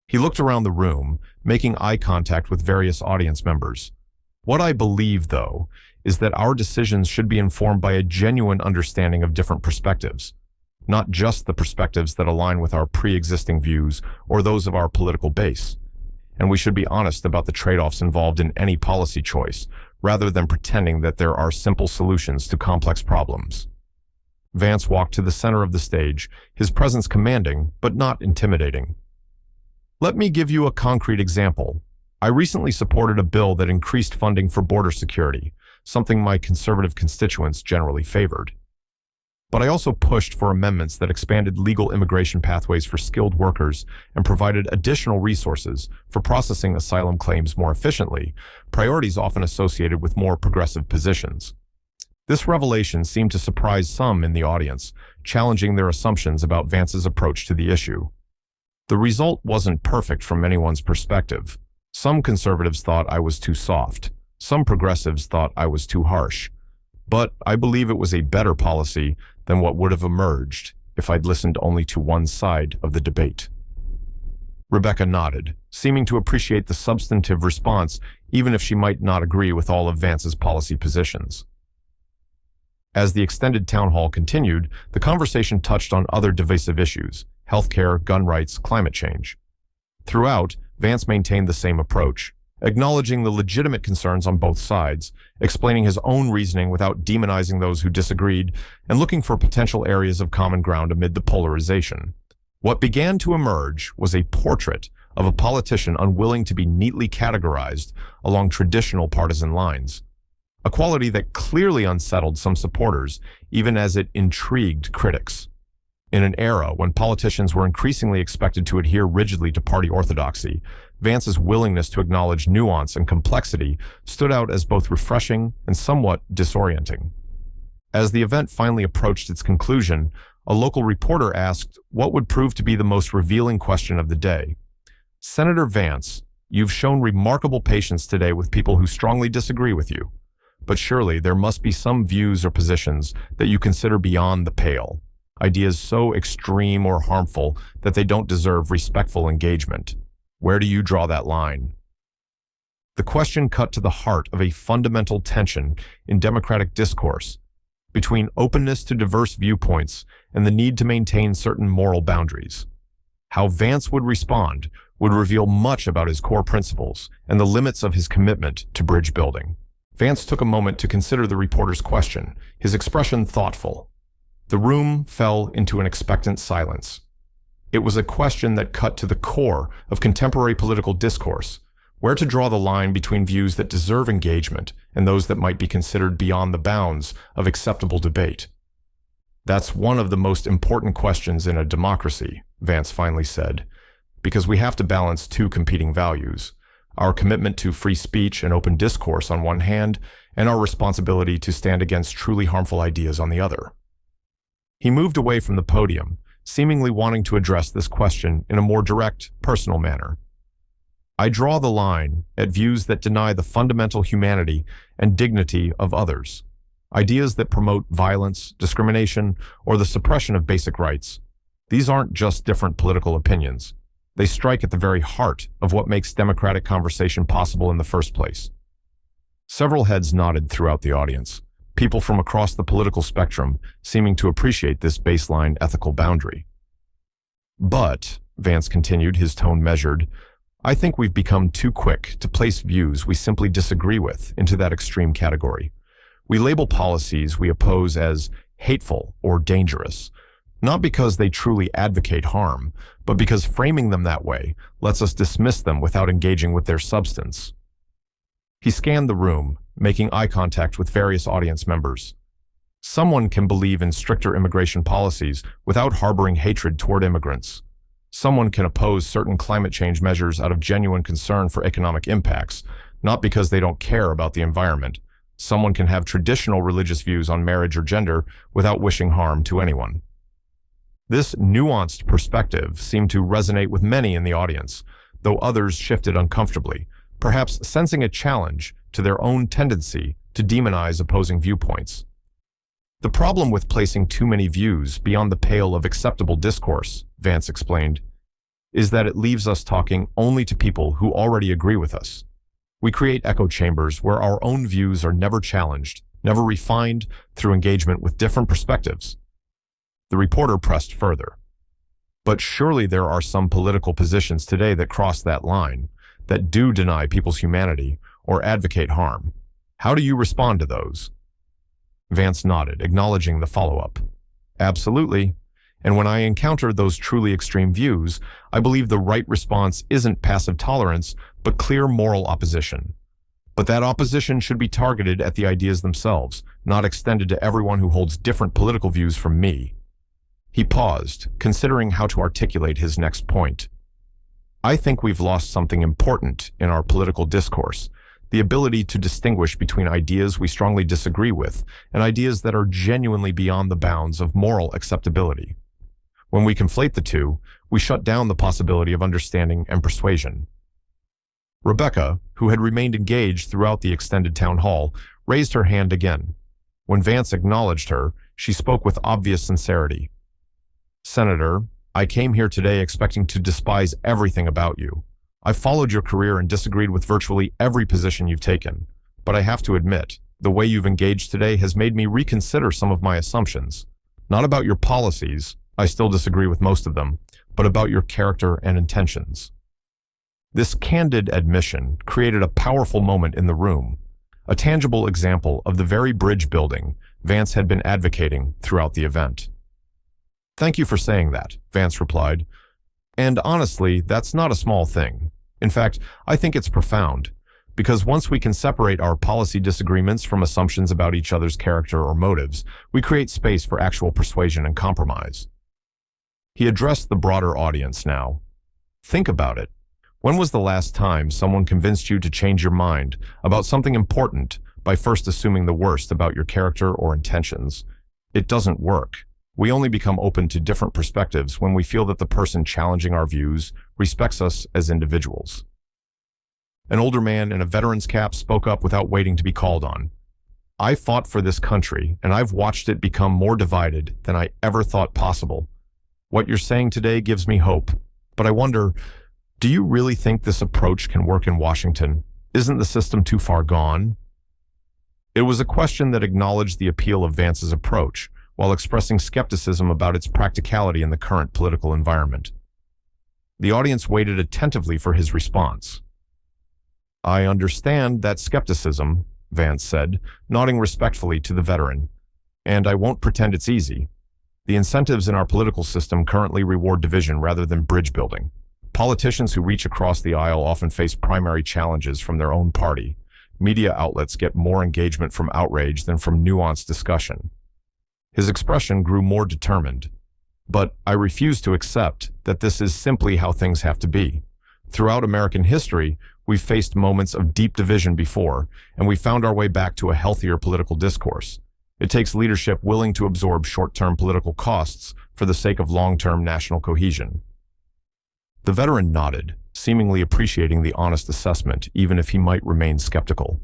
He looked around the room, making eye contact with various audience members. "What I believe, though, is that our decisions should be informed by a genuine understanding of different perspectives, not just the perspectives that align with our pre-existing views or those of our political base. And we should be honest about the trade-offs involved in any policy choice, rather than pretending that there are simple solutions to complex problems." Vance walked to the center of the stage, his presence commanding, but not intimidating. "Let me give you a concrete example. I recently supported a bill that increased funding for border security, something my conservative constituents generally favored. But I also pushed for amendments that expanded legal immigration pathways for skilled workers and provided additional resources for processing asylum claims more efficiently, priorities often associated with more progressive positions. This revelation seemed to surprise some in the audience, challenging their assumptions about Vance's approach to the issue. The result wasn't perfect from anyone's perspective. Some conservatives thought I was too soft. Some progressives thought I was too harsh. But I believe it was a better policy than what would have emerged if I'd listened only to one side of the debate. Rebecca nodded, seeming to appreciate the substantive response even if she might not agree with all of Vance's policy positions. As the extended town hall continued, the conversation touched on other divisive issues: healthcare, gun rights, climate change. Throughout, Vance maintained the same approach, acknowledging the legitimate concerns on both sides, explaining his own reasoning without demonizing those who disagreed, and looking for potential areas of common ground amid the polarization. What began to emerge was a portrait of a politician unwilling to be neatly categorized along traditional partisan lines, a quality that clearly unsettled some supporters, even as it intrigued critics. In an era when politicians were increasingly expected to adhere rigidly to party orthodoxy, Vance's willingness to acknowledge nuance and complexity stood out as both refreshing and somewhat disorienting. As the event finally approached its conclusion, a local reporter asked what would prove to be the most revealing question of the day. "Senator Vance, you've shown remarkable patience today with people who strongly disagree with you. But surely there must be some views or positions that you consider beyond the pale, ideas so extreme or harmful that they don't deserve respectful engagement. Where do you draw that line?" The question cut to the heart of a fundamental tension in democratic discourse between openness to diverse viewpoints and the need to maintain certain moral boundaries. How Vance would respond would reveal much about his core principles and the limits of his commitment to bridge building. Vance took a moment to consider the reporter's question, his expression thoughtful. The room fell into an expectant silence. It was a question that cut to the core of contemporary political discourse, where to draw the line between views that deserve engagement and those that might be considered beyond the bounds of acceptable debate. That's one of the most important questions in a democracy, Vance finally said, because we have to balance two competing values: our commitment to free speech and open discourse on one hand, and our responsibility to stand against truly harmful ideas on the other. He moved away from the podium, seemingly wanting to address this question in a more direct, personal manner. I draw the line at views that deny the fundamental humanity and dignity of others. Ideas that promote violence, discrimination, or the suppression of basic rights. These aren't just different political opinions. They strike at the very heart of what makes democratic conversation possible in the first place. Several heads nodded throughout the audience, people from across the political spectrum seeming to appreciate this baseline ethical boundary. But, Vance continued, his tone measured, I think we've become too quick to place views we simply disagree with into that extreme category. We label policies we oppose as hateful or dangerous, not because they truly advocate harm, but because framing them that way lets us dismiss them without engaging with their substance. He scanned the room, making eye contact with various audience members. Someone can believe in stricter immigration policies without harboring hatred toward immigrants. Someone can oppose certain climate change measures out of genuine concern for economic impacts, not because they don't care about the environment. Someone can have traditional religious views on marriage or gender without wishing harm to anyone. This nuanced perspective seemed to resonate with many in the audience, though others shifted uncomfortably, perhaps sensing a challenge to their own tendency to demonize opposing viewpoints. The problem with placing too many views beyond the pale of acceptable discourse, Vance explained, is that it leaves us talking only to people who already agree with us. We create echo chambers where our own views are never challenged, never refined through engagement with different perspectives. The reporter pressed further. But surely there are some political positions today that cross that line, that do deny people's humanity or advocate harm. How do you respond to those? Vance nodded, acknowledging the follow-up. Absolutely. And when I encounter those truly extreme views, I believe the right response isn't passive tolerance, but clear moral opposition. But that opposition should be targeted at the ideas themselves, not extended to everyone who holds different political views from me. He paused, considering how to articulate his next point. I think we've lost something important in our political discourse, the ability to distinguish between ideas we strongly disagree with and ideas that are genuinely beyond the bounds of moral acceptability. When we conflate the two, we shut down the possibility of understanding and persuasion. Rebecca, who had remained engaged throughout the extended town hall, raised her hand again. When Vance acknowledged her, she spoke with obvious sincerity. Senator, I came here today expecting to despise everything about you. I've followed your career and disagreed with virtually every position you've taken. But I have to admit, the way you've engaged today has made me reconsider some of my assumptions. Not about your policies, I still disagree with most of them, but about your character and intentions. This candid admission created a powerful moment in the room, a tangible example of the very bridge building Vance had been advocating throughout the event. Thank you for saying that, Vance replied. And honestly, that's not a small thing. In fact, I think it's profound, because once we can separate our policy disagreements from assumptions about each other's character or motives, we create space for actual persuasion and compromise. He addressed the broader audience now. Think about it. When was the last time someone convinced you to change your mind about something important by first assuming the worst about your character or intentions? It doesn't work. We only become open to different perspectives when we feel that the person challenging our views respects us as individuals. An older man in a veteran's cap spoke up without waiting to be called on. I fought for this country, and I've watched it become more divided than I ever thought possible. What you're saying today gives me hope, but I wonder, do you really think this approach can work in Washington? Isn't the system too far gone? It was a question that acknowledged the appeal of Vance's approach, while expressing skepticism about its practicality in the current political environment. The audience waited attentively for his response. I understand that skepticism, Vance said, nodding respectfully to the veteran, and I won't pretend it's easy. The incentives in our political system currently reward division rather than bridge building. Politicians who reach across the aisle often face primary challenges from their own party. Media outlets get more engagement from outrage than from nuanced discussion. His expression grew more determined. But I refuse to accept that this is simply how things have to be. Throughout American history, we've faced moments of deep division before, and we found our way back to a healthier political discourse. It takes leadership willing to absorb short-term political costs for the sake of long-term national cohesion. The veteran nodded, seemingly appreciating the honest assessment, even if he might remain skeptical.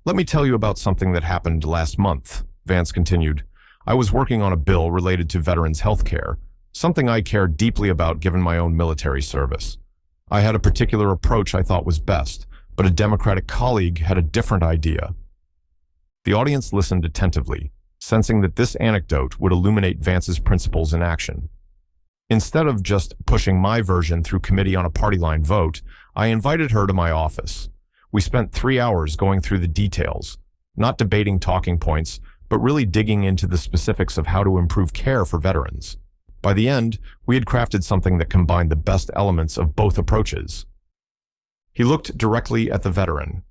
"Let me tell you about something that happened last month," Vance continued. "I was working on a bill related to veterans' health care, something I care deeply about given my own military service. I had a particular approach I thought was best, but a Democratic colleague had a different idea." The audience listened attentively, sensing that this anecdote would illuminate Vance's principles in action. Instead of just pushing my version through committee on a party-line vote, I invited her to my office. We spent 3 hours going through the details, not debating talking points, but really digging into the specifics of how to improve care for veterans. By the end, we had crafted something that combined the best elements of both approaches. He looked directly at the veteran.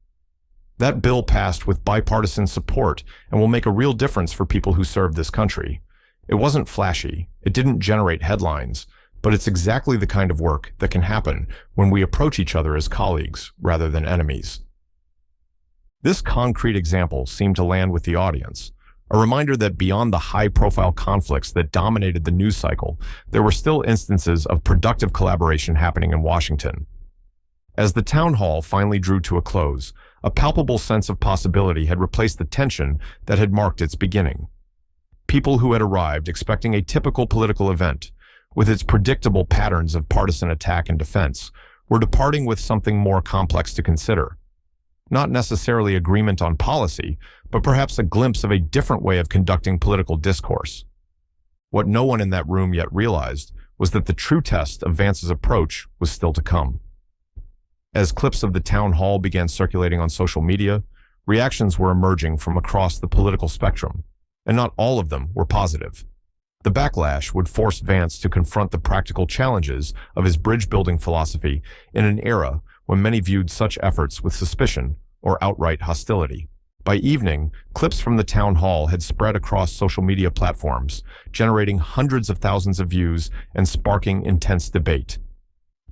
"That bill passed with bipartisan support and will make a real difference for people who serve this country. It wasn't flashy, it didn't generate headlines, but it's exactly the kind of work that can happen when we approach each other as colleagues rather than enemies." This concrete example seemed to land with the audience, a reminder that beyond the high-profile conflicts that dominated the news cycle, there were still instances of productive collaboration happening in Washington. As the town hall finally drew to a close, a palpable sense of possibility had replaced the tension that had marked its beginning. People who had arrived expecting a typical political event, with its predictable patterns of partisan attack and defense, were departing with something more complex to consider. Not necessarily agreement on policy, but perhaps a glimpse of a different way of conducting political discourse. What no one in that room yet realized was that the true test of Vance's approach was still to come. As clips of the town hall began circulating on social media, reactions were emerging from across the political spectrum, and not all of them were positive. The backlash would force Vance to confront the practical challenges of his bridge-building philosophy in an era when many viewed such efforts with suspicion or outright hostility. By evening, clips from the town hall had spread across social media platforms, generating hundreds of thousands of views and sparking intense debate.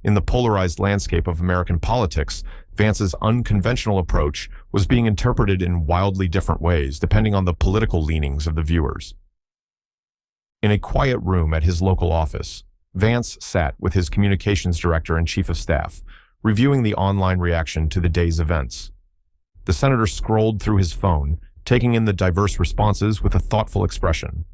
In the polarized landscape of American politics, Vance's unconventional approach was being interpreted in wildly different ways depending on the political leanings of the viewers. In a quiet room at his local office, Vance sat with his communications director and chief of staff, reviewing the online reaction to the day's events. The senator scrolled through his phone, taking in the diverse responses with a thoughtful expression.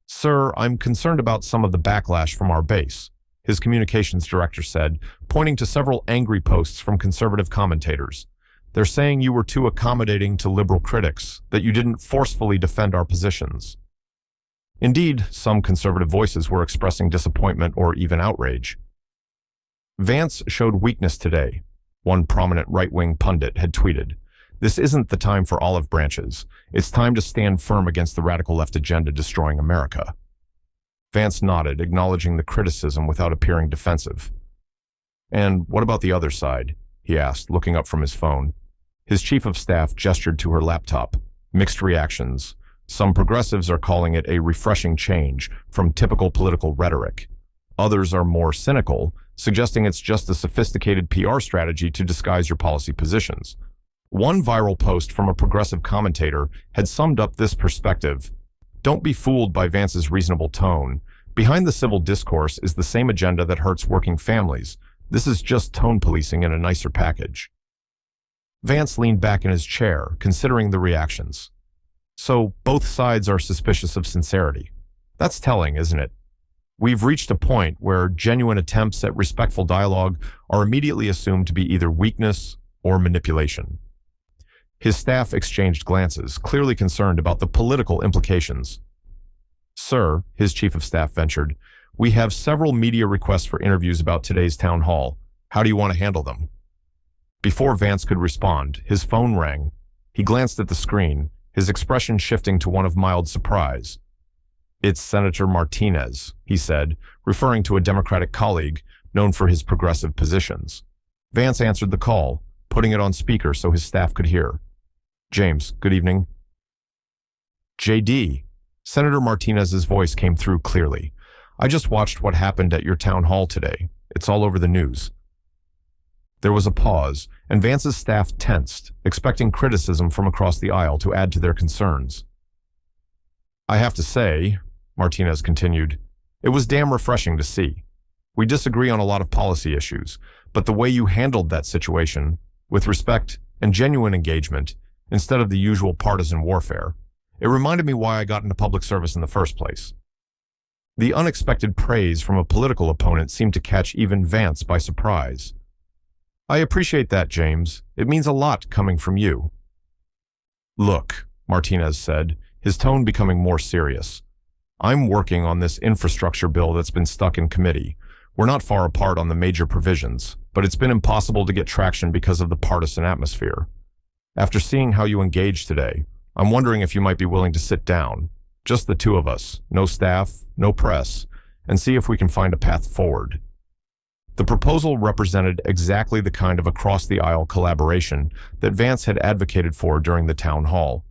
"Sir, I'm concerned about some of the backlash from our base," his communications director said, pointing to several angry posts from conservative commentators. "They're saying you were too accommodating to liberal critics, that you didn't forcefully defend our positions." Indeed, some conservative voices were expressing disappointment or even outrage. "Vance showed weakness today," one prominent right-wing pundit had tweeted. "This isn't the time for olive branches. It's time to stand firm against the radical left agenda destroying America." Vance nodded, acknowledging the criticism without appearing defensive. "And what about the other side?" he asked, looking up from his phone. His chief of staff gestured to her laptop. Mixed reactions. Some progressives are calling it a refreshing change from typical political rhetoric. Others are more cynical, suggesting it's just a sophisticated PR strategy to disguise your policy positions. One viral post from a progressive commentator had summed up this perspective. "Don't be fooled by Vance's reasonable tone. Behind the civil discourse is the same agenda that hurts working families. This is just tone policing in a nicer package." Vance leaned back in his chair, considering the reactions. So both sides are suspicious of sincerity. That's telling, isn't it? We've reached a point where genuine attempts at respectful dialogue are immediately assumed to be either weakness or manipulation. His staff exchanged glances, clearly concerned about the political implications. "Sir," his chief of staff ventured, "we have several media requests for interviews about today's town hall. How do you want to handle them?" Before Vance could respond, his phone rang. He glanced at the screen, his expression shifting to one of mild surprise. "It's Senator Martinez," he said, referring to a Democratic colleague known for his progressive positions. Vance answered the call, putting it on speaker so his staff could hear. "James, good evening." "JD," Senator Martinez's voice came through clearly. I just watched what happened at your town hall today. It's all over the news. There was a pause, and Vance's staff tensed, expecting criticism from across the aisle to add to their concerns. I have to say, Martinez continued, it was damn refreshing to see. We disagree on a lot of policy issues, but the way you handled that situation, with respect and genuine engagement, instead of the usual partisan warfare, it reminded me why I got into public service in the first place. The unexpected praise from a political opponent seemed to catch even Vance by surprise. I appreciate that, James. It means a lot coming from you. Look, Martinez said, his tone becoming more serious. I'm working on this infrastructure bill that's been stuck in committee. We're not far apart on the major provisions, but it's been impossible to get traction because of the partisan atmosphere. After seeing how you engaged today, I'm wondering if you might be willing to sit down, just the two of us, no staff, no press, and see if we can find a path forward. The proposal represented exactly the kind of across-the-aisle collaboration that Vance had advocated for during the town hall.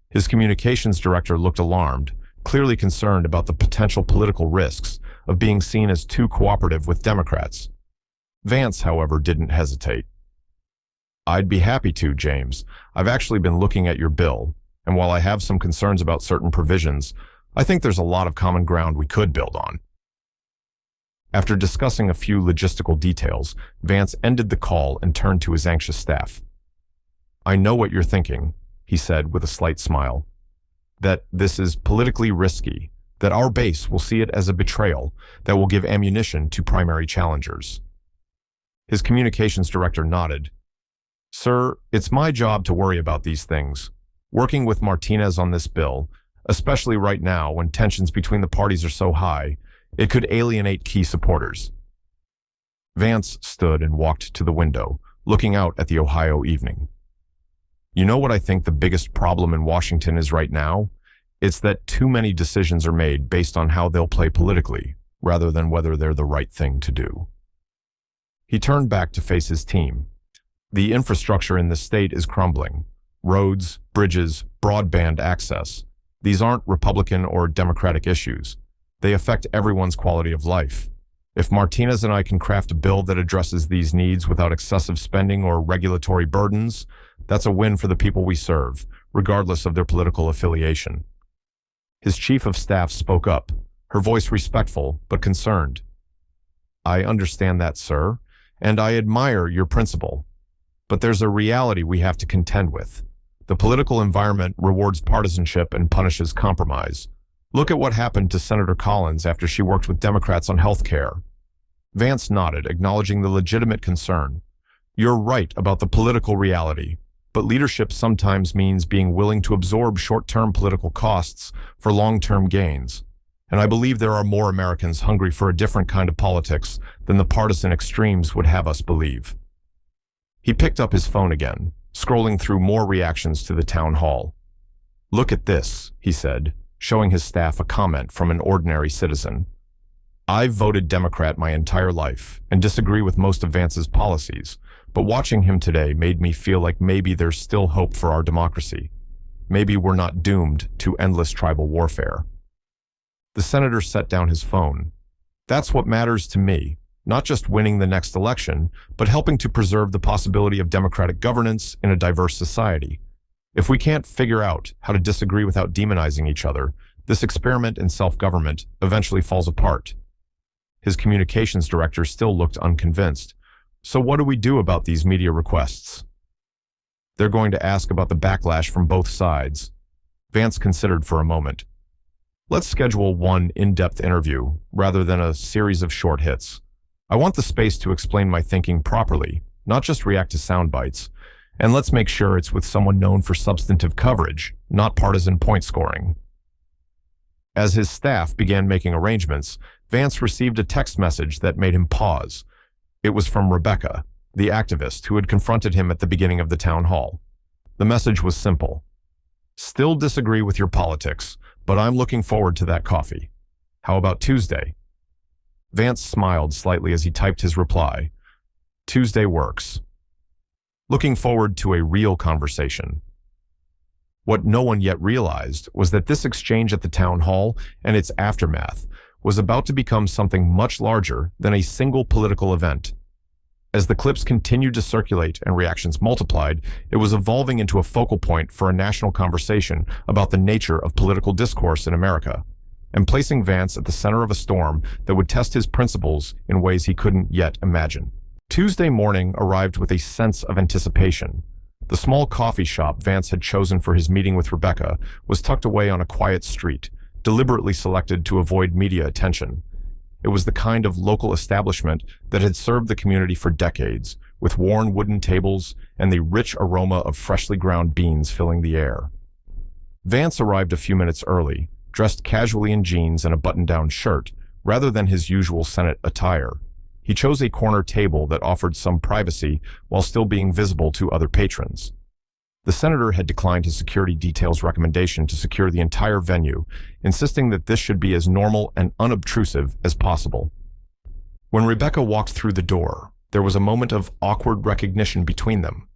His communications director looked alarmed, clearly concerned about the potential political risks of being seen as too cooperative with Democrats. Vance, however, didn't hesitate. I'd be happy to, James. I've actually been looking at your bill, and while I have some concerns about certain provisions, I think there's a lot of common ground we could build on. After discussing a few logistical details, Vance ended the call and turned to his anxious staff. I know what you're thinking, he said with a slight smile, that this is politically risky, that our base will see it as a betrayal that will give ammunition to primary challengers. His communications director nodded. Sir, it's my job to worry about these things. Working with Martinez on this bill, especially right now when tensions between the parties are so high, it could alienate key supporters. Vance stood and walked to the window, looking out at the Ohio evening. You know what I think the biggest problem in Washington is right now? It's that too many decisions are made based on how they'll play politically, rather than whether they're the right thing to do. He turned back to face his team. The infrastructure in the state is crumbling. Roads, bridges, broadband access. These aren't Republican or Democratic issues. They affect everyone's quality of life. If Martinez and I can craft a bill that addresses these needs without excessive spending or regulatory burdens, that's a win for the people we serve, regardless of their political affiliation. His chief of staff spoke up, her voice respectful but concerned. I understand that, sir, and I admire your principle. But there's a reality we have to contend with. The political environment rewards partisanship and punishes compromise. Look at what happened to Senator Collins after she worked with Democrats on health care. Vance nodded, acknowledging the legitimate concern. You're right about the political reality, but leadership sometimes means being willing to absorb short-term political costs for long-term gains. And I believe there are more Americans hungry for a different kind of politics than the partisan extremes would have us believe. He picked up his phone again, scrolling through more reactions to the town hall. Look at this, he said, showing his staff a comment from an ordinary citizen. I've voted Democrat my entire life and disagree with most of Vance's policies, but watching him today made me feel like maybe there's still hope for our democracy. Maybe we're not doomed to endless tribal warfare. The senator set down his phone. That's what matters to me, not just winning the next election, but helping to preserve the possibility of democratic governance in a diverse society. If we can't figure out how to disagree without demonizing each other, this experiment in self-government eventually falls apart. His communications director still looked unconvinced. So what do we do about these media requests? They're going to ask about the backlash from both sides. Vance considered for a moment. Let's schedule one in-depth interview rather than a series of short hits. I want the space to explain my thinking properly, not just react to sound bites. And let's make sure it's with someone known for substantive coverage, not partisan point scoring. As his staff began making arrangements, Vance received a text message that made him pause. It was from Rebecca, the activist who had confronted him at the beginning of the town hall. The message was simple. Still disagree with your politics, but I'm looking forward to that coffee. How about Tuesday? Vance smiled slightly as he typed his reply. Tuesday works. Looking forward to a real conversation. What no one yet realized was that this exchange at the town hall and its aftermath was about to become something much larger than a single political event. As the clips continued to circulate and reactions multiplied, it was evolving into a focal point for a national conversation about the nature of political discourse in America, and placing Vance at the center of a storm that would test his principles in ways he couldn't yet imagine. Tuesday morning arrived with a sense of anticipation. The small coffee shop Vance had chosen for his meeting with Rebecca was tucked away on a quiet street, deliberately selected to avoid media attention. It was the kind of local establishment that had served the community for decades, with worn wooden tables and the rich aroma of freshly ground beans filling the air. Vance arrived a few minutes early, dressed casually in jeans and a button-down shirt, rather than his usual Senate attire. He chose a corner table that offered some privacy while still being visible to other patrons. The senator had declined his security detail's recommendation to secure the entire venue, insisting that this should be as normal and unobtrusive as possible. When Rebecca walked through the door, there was a moment of awkward recognition between them.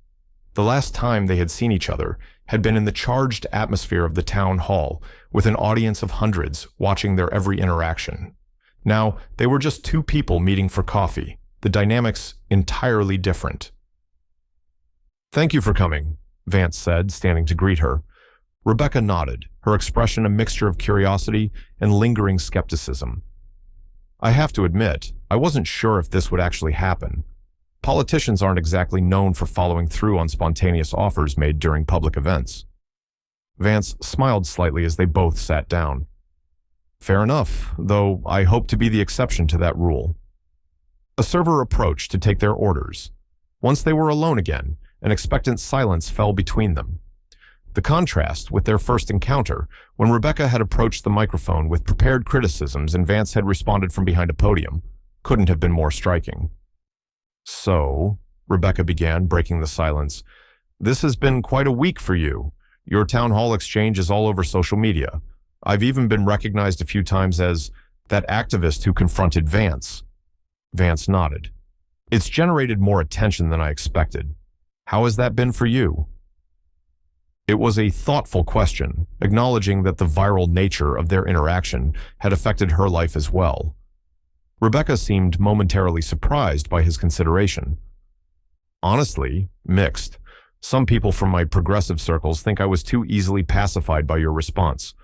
The last time they had seen each other had been in the charged atmosphere of the town hall, with an audience of hundreds watching their every interaction. Now, they were just two people meeting for coffee, the dynamics entirely different. "Thank you for coming," Vance said, standing to greet her. Rebecca nodded, her expression a mixture of curiosity and lingering skepticism. "I have to admit, I wasn't sure if this would actually happen. Politicians aren't exactly known for following through on spontaneous offers made during public events." Vance smiled slightly as they both sat down. "Fair enough, though I hope to be the exception to that rule." A server approached to take their orders. Once they were alone again, an expectant silence fell between them. The contrast with their first encounter, when Rebecca had approached the microphone with prepared criticisms and Vance had responded from behind a podium, couldn't have been more striking. "So," Rebecca began, breaking the silence, "this has been quite a week for you. Your town hall exchange is all over social media. I've even been recognized a few times as that activist who confronted Vance." Vance nodded. "It's generated more attention than I expected. How has that been for you?" It was a thoughtful question, acknowledging that the viral nature of their interaction had affected her life as well. Rebecca seemed momentarily surprised by his consideration. "Honestly, mixed. Some people from my progressive circles think I was too easily pacified by your response.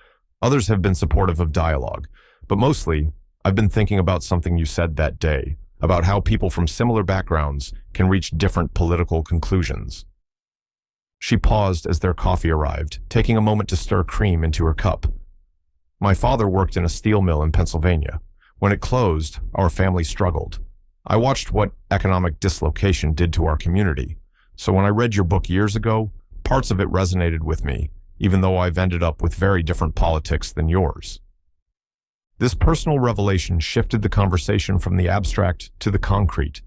Others have been supportive of dialogue, but mostly, I've been thinking about something you said that day, about how people from similar backgrounds can reach different political conclusions." She paused as their coffee arrived, taking a moment to stir cream into her cup. "My father worked in a steel mill in Pennsylvania. When it closed, our family struggled. I watched what economic dislocation did to our community, so when I read your book years ago, parts of it resonated with me, even though I've ended up with very different politics than yours." This personal revelation shifted the conversation from the abstract to the concrete.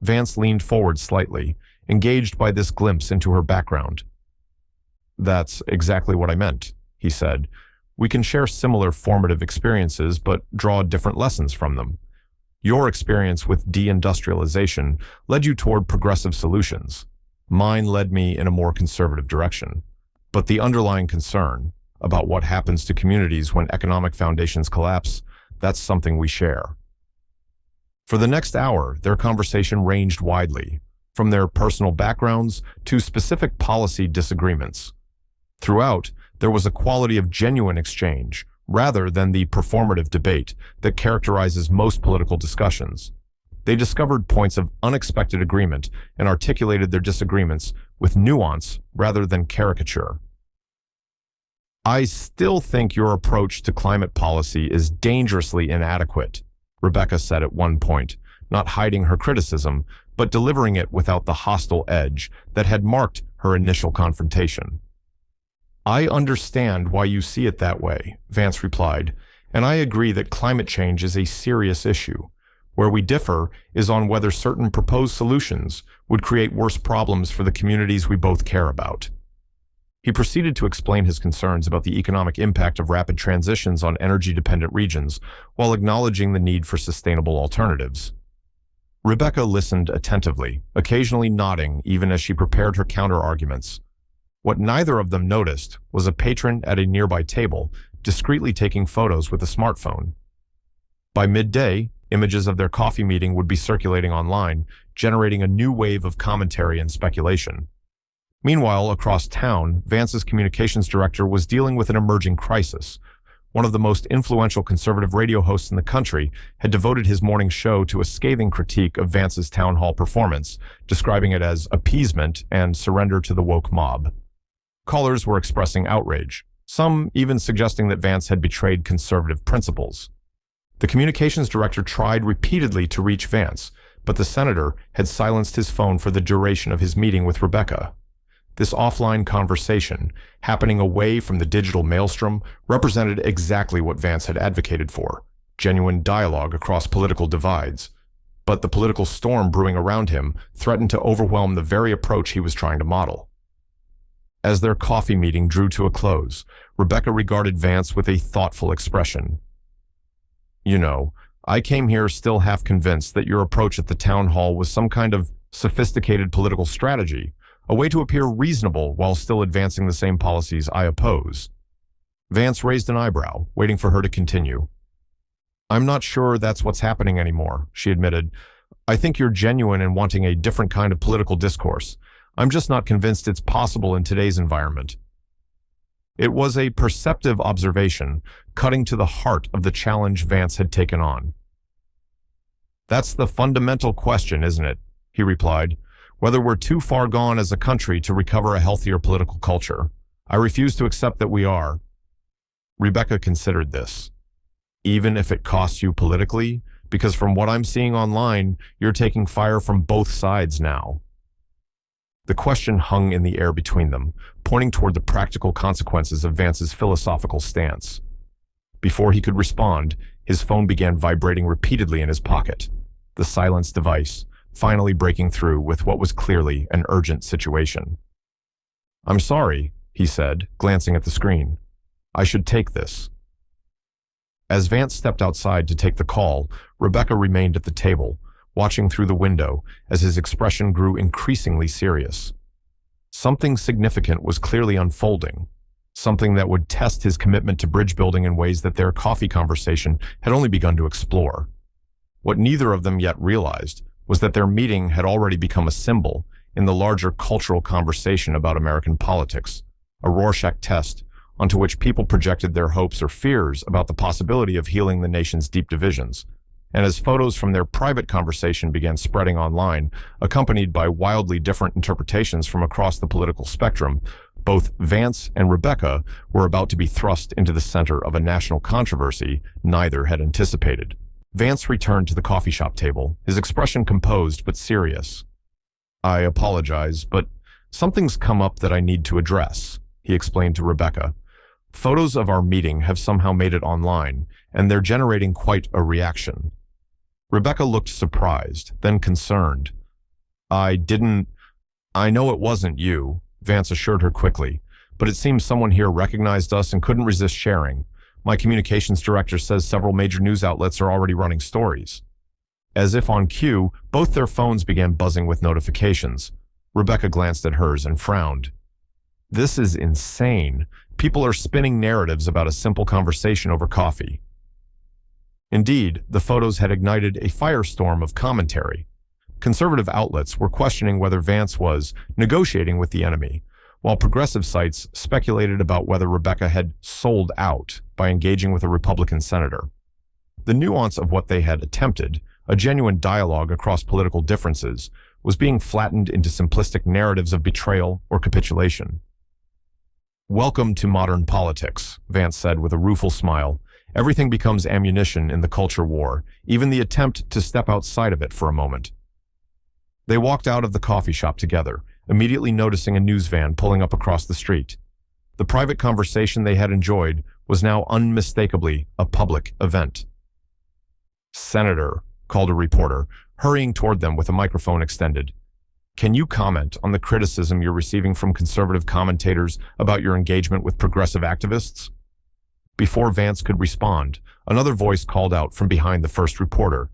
Vance leaned forward slightly, engaged by this glimpse into her background. "That's exactly what I meant," he said. "We can share similar formative experiences, but draw different lessons from them. Your experience with deindustrialization led you toward progressive solutions. Mine led me in a more conservative direction. But the underlying concern about what happens to communities when economic foundations collapse, that's something we share." For the next hour, their conversation ranged widely, from their personal backgrounds to specific policy disagreements. Throughout, there was a quality of genuine exchange, rather than the performative debate that characterizes most political discussions. They discovered points of unexpected agreement and articulated their disagreements with nuance rather than caricature. "I still think your approach to climate policy is dangerously inadequate," Rebecca said at one point, not hiding her criticism, but delivering it without the hostile edge that had marked her initial confrontation. "I understand why you see it that way," Vance replied, "and I agree that climate change is a serious issue. Where we differ is on whether certain proposed solutions would create worse problems for the communities we both care about." He proceeded to explain his concerns about the economic impact of rapid transitions on energy-dependent regions, while acknowledging the need for sustainable alternatives. Rebecca listened attentively, occasionally nodding even as she prepared her counter-arguments. What neither of them noticed was a patron at a nearby table discreetly taking photos with a smartphone. By midday, images of their coffee meeting would be circulating online, generating a new wave of commentary and speculation. Meanwhile, across town, Vance's communications director was dealing with an emerging crisis. One of the most influential conservative radio hosts in the country had devoted his morning show to a scathing critique of Vance's town hall performance, describing it as appeasement and surrender to the woke mob. Callers were expressing outrage, some even suggesting that Vance had betrayed conservative principles. The communications director tried repeatedly to reach Vance, but the senator had silenced his phone for the duration of his meeting with Rebecca. This offline conversation, happening away from the digital maelstrom, represented exactly what Vance had advocated for: genuine dialogue across political divides. But the political storm brewing around him threatened to overwhelm the very approach he was trying to model. As their coffee meeting drew to a close, Rebecca regarded Vance with a thoughtful expression. "You know, I came here still half convinced that your approach at the town hall was some kind of sophisticated political strategy, a way to appear reasonable while still advancing the same policies I oppose." Vance raised an eyebrow, waiting for her to continue. "I'm not sure that's what's happening anymore," she admitted. "I think you're genuine in wanting a different kind of political discourse. I'm just not convinced it's possible in today's environment." It was a perceptive observation, cutting to the heart of the challenge Vance had taken on. "That's the fundamental question, isn't it?" he replied. "Whether we're too far gone as a country to recover a healthier political culture. I refuse to accept that we are." Rebecca considered this. "Even if it costs you politically? Because from what I'm seeing online, you're taking fire from both sides now." The question hung in the air between them, pointing toward the practical consequences of Vance's philosophical stance. Before he could respond, his phone began vibrating repeatedly in his pocket, the silence device finally breaking through with what was clearly an urgent situation. "I'm sorry," he said, glancing at the screen. "I should take this." As Vance stepped outside to take the call, Rebecca remained at the table, watching through the window as his expression grew increasingly serious. Something significant was clearly unfolding, something that would test his commitment to bridge building in ways that their coffee conversation had only begun to explore. What neither of them yet realized was that their meeting had already become a symbol in the larger cultural conversation about American politics, a Rorschach test onto which people projected their hopes or fears about the possibility of healing the nation's deep divisions. And as photos from their private conversation began spreading online, accompanied by wildly different interpretations from across the political spectrum, both Vance and Rebecca were about to be thrust into the center of a national controversy neither had anticipated. Vance returned to the coffee shop table, his expression composed but serious. "I apologize, but something's come up that I need to address," he explained to Rebecca. "Photos of our meeting have somehow made it online, and they're generating quite a reaction." Rebecca looked surprised, then concerned. I know it wasn't you," Vance assured her quickly, "but it seems someone here recognized us and couldn't resist sharing. My communications director says several major news outlets are already running stories." As if on cue, both their phones began buzzing with notifications. Rebecca glanced at hers and frowned. "This is insane. People are spinning narratives about a simple conversation over coffee." Indeed, the photos had ignited a firestorm of commentary. Conservative outlets were questioning whether Vance was negotiating with the enemy, while progressive sites speculated about whether Rebecca had sold out by engaging with a Republican senator. The nuance of what they had attempted, a genuine dialogue across political differences, was being flattened into simplistic narratives of betrayal or capitulation. "Welcome to modern politics," Vance said with a rueful smile. "Everything becomes ammunition in the culture war, even the attempt to step outside of it for a moment." They walked out of the coffee shop together, immediately noticing a news van pulling up across the street. The private conversation they had enjoyed was now unmistakably a public event. "Senator," called a reporter, hurrying toward them with a microphone extended. "Can you comment on the criticism you're receiving from conservative commentators about your engagement with progressive activists?" Before Vance could respond, another voice called out from behind the first reporter.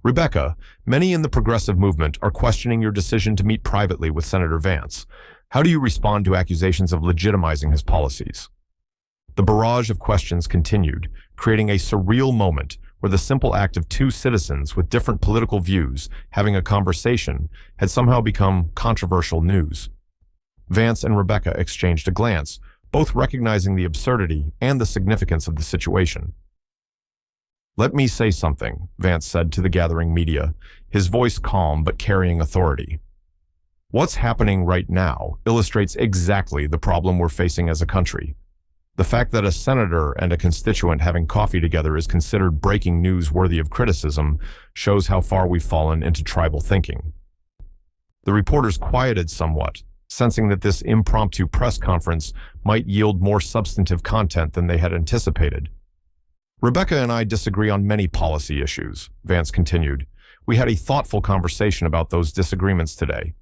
"Rebecca, many in the progressive movement are questioning your decision to meet privately with Senator Vance. How do you respond to accusations of legitimizing his policies? The barrage of questions continued, creating a surreal moment where the simple act of two citizens with different political views having a conversation had somehow become controversial news. Vance and Rebecca exchanged a glance, both recognizing the absurdity and the significance of the situation. "Let me say something," Vance said to the gathering media, his voice calm but carrying authority. "What's happening right now illustrates exactly the problem we're facing as a country. The fact that a senator and a constituent having coffee together is considered breaking news worthy of criticism shows how far we've fallen into tribal thinking." The reporters quieted somewhat, sensing that this impromptu press conference might yield more substantive content than they had anticipated. "Rebecca and I disagree on many policy issues," Vance continued. "We had a thoughtful conversation about those disagreements today.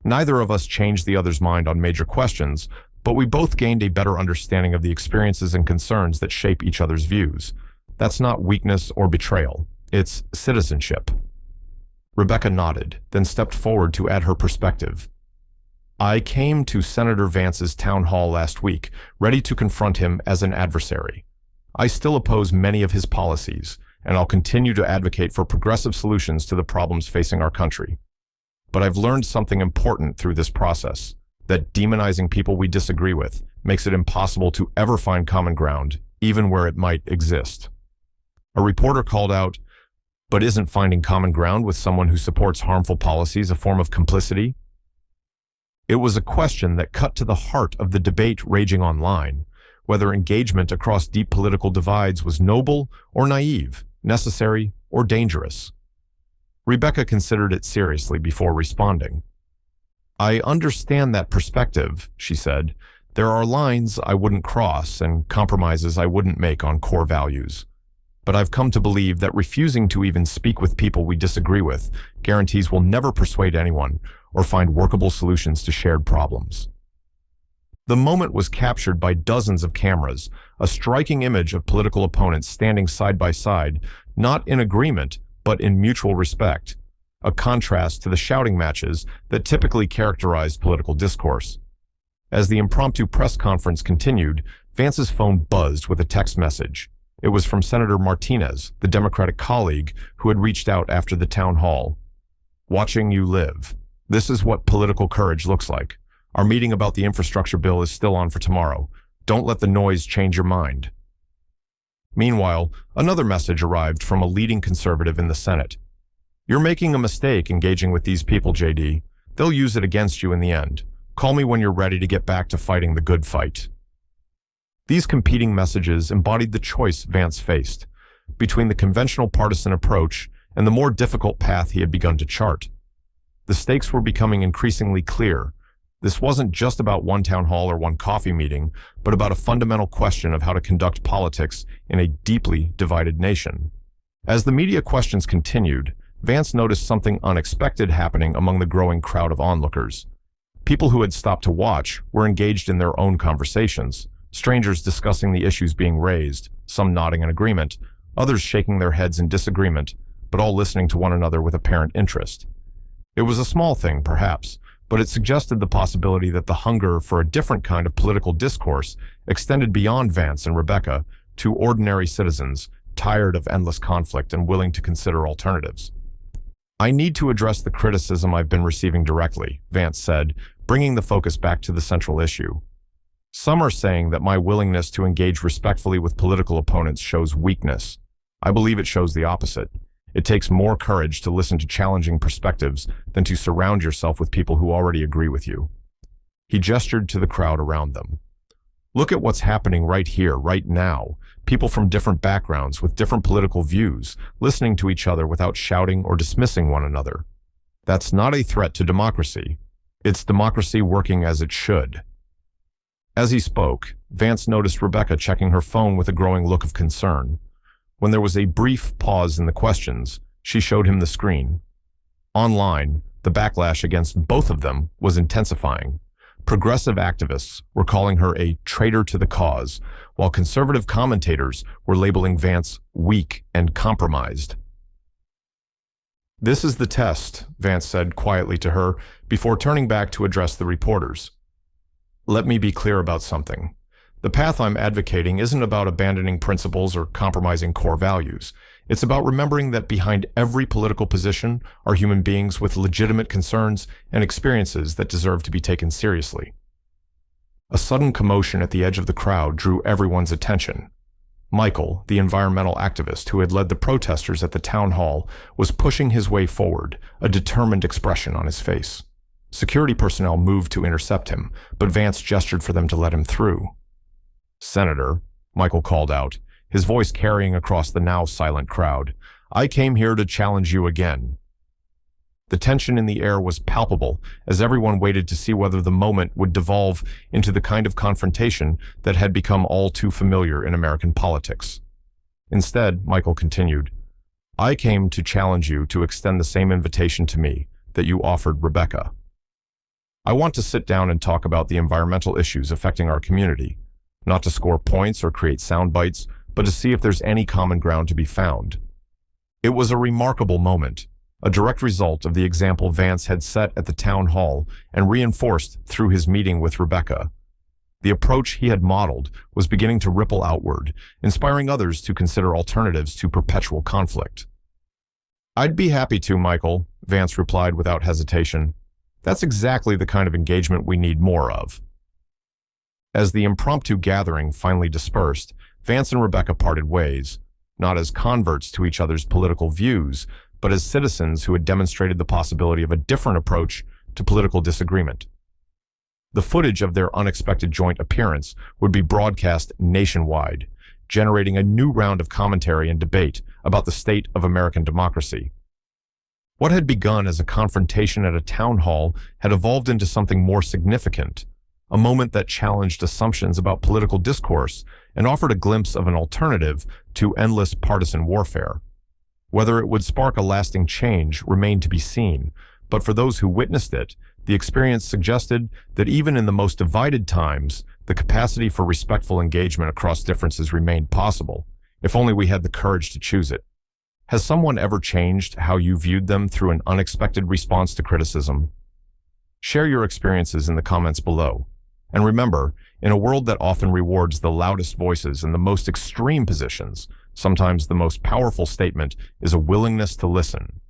Neither of us changed the other's mind on major questions, but we both gained a better understanding of the experiences and concerns that shape each other's views. That's not weakness or betrayal. It's citizenship." Rebecca nodded, then stepped forward to add her perspective. "I came to Senator Vance's town hall last week, ready to confront him as an adversary. I still oppose many of his policies, and I'll continue to advocate for progressive solutions to the problems facing our country. But I've learned something important through this process, that demonizing people we disagree with makes it impossible to ever find common ground, even where it might exist." A reporter called out, "But isn't finding common ground with someone who supports harmful policies a form of complicity?" It was a question that cut to the heart of the debate raging online, whether engagement across deep political divides was noble or naive, necessary or dangerous. Rebecca considered it seriously before responding. "I understand that perspective," she said. "There are lines I wouldn't cross and compromises I wouldn't make on core values. But I've come to believe that refusing to even speak with people we disagree with guarantees we'll never persuade anyone or find workable solutions to shared problems." The moment was captured by dozens of cameras, a striking image of political opponents standing side by side, not in agreement, but in mutual respect, a contrast to the shouting matches that typically characterized political discourse. As the impromptu press conference continued, Vance's phone buzzed with a text message. It was from Senator Martinez, the Democratic colleague who had reached out after the town hall. "Watching you live. This is what political courage looks like. Our meeting about the infrastructure bill is still on for tomorrow. Don't let the noise change your mind." Meanwhile, another message arrived from a leading conservative in the Senate. "You're making a mistake engaging with these people, JD. They'll use it against you in the end. Call me when you're ready to get back to fighting the good fight." These competing messages embodied the choice Vance faced, between the conventional partisan approach and the more difficult path he had begun to chart. The stakes were becoming increasingly clear. This wasn't just about one town hall or one coffee meeting, but about a fundamental question of how to conduct politics in a deeply divided nation. As the media questions continued, Vance noticed something unexpected happening among the growing crowd of onlookers. People who had stopped to watch were engaged in their own conversations, strangers discussing the issues being raised, some nodding in agreement, others shaking their heads in disagreement, but all listening to one another with apparent interest. It was a small thing, perhaps, but it suggested the possibility that the hunger for a different kind of political discourse extended beyond Vance and Rebecca to ordinary citizens, tired of endless conflict and willing to consider alternatives. "I need to address the criticism I've been receiving directly," Vance said, bringing the focus back to the central issue. "Some are saying that my willingness to engage respectfully with political opponents shows weakness. I believe it shows the opposite. It takes more courage to listen to challenging perspectives than to surround yourself with people who already agree with you." He gestured to the crowd around them. "Look at what's happening right here, right now. People from different backgrounds with different political views, listening to each other without shouting or dismissing one another. That's not a threat to democracy. It's democracy working as it should." As he spoke, Vance noticed Rebecca checking her phone with a growing look of concern. When there was a brief pause in the questions, she showed him the screen. Online, the backlash against both of them was intensifying. Progressive activists were calling her a traitor to the cause, while conservative commentators were labeling Vance weak and compromised. "This is the test," Vance said quietly to her before turning back to address the reporters. Let me be clear about something. The path I'm advocating isn't about abandoning principles or compromising core values. It's about remembering that behind every political position are human beings with legitimate concerns and experiences that deserve to be taken seriously. A sudden commotion at the edge of the crowd drew everyone's attention. Michael, the environmental activist who had led the protesters at the town hall, was pushing his way forward, a determined expression on his face. Security personnel moved to intercept him, but Vance gestured for them to let him through. "Senator," Michael called out, his voice carrying across the now silent crowd, "I came here to challenge you again." The tension in the air was palpable as everyone waited to see whether the moment would devolve into the kind of confrontation that had become all too familiar in American politics. Instead, Michael continued, "I came to challenge you to extend the same invitation to me that you offered Rebecca. I want to sit down and talk about the environmental issues affecting our community, not to score points or create sound bites, but to see if there's any common ground to be found." It was a remarkable moment, a direct result of the example Vance had set at the town hall and reinforced through his meeting with Rebecca. The approach he had modeled was beginning to ripple outward, inspiring others to consider alternatives to perpetual conflict. "I'd be happy to, Michael," Vance replied without hesitation. "That's exactly the kind of engagement we need more of." As the impromptu gathering finally dispersed, Vance and Rebecca parted ways, not as converts to each other's political views, but as citizens who had demonstrated the possibility of a different approach to political disagreement. The footage of their unexpected joint appearance would be broadcast nationwide, generating a new round of commentary and debate about the state of American democracy. What had begun as a confrontation at a town hall had evolved into something more significant, a moment that challenged assumptions about political discourse and offered a glimpse of an alternative to endless partisan warfare. Whether it would spark a lasting change remained to be seen, but for those who witnessed it, the experience suggested that even in the most divided times, the capacity for respectful engagement across differences remained possible, if only we had the courage to choose it. Has someone ever changed how you viewed them through an unexpected response to criticism? Share your experiences in the comments below. And remember, in a world that often rewards the loudest voices and the most extreme positions, sometimes the most powerful statement is a willingness to listen.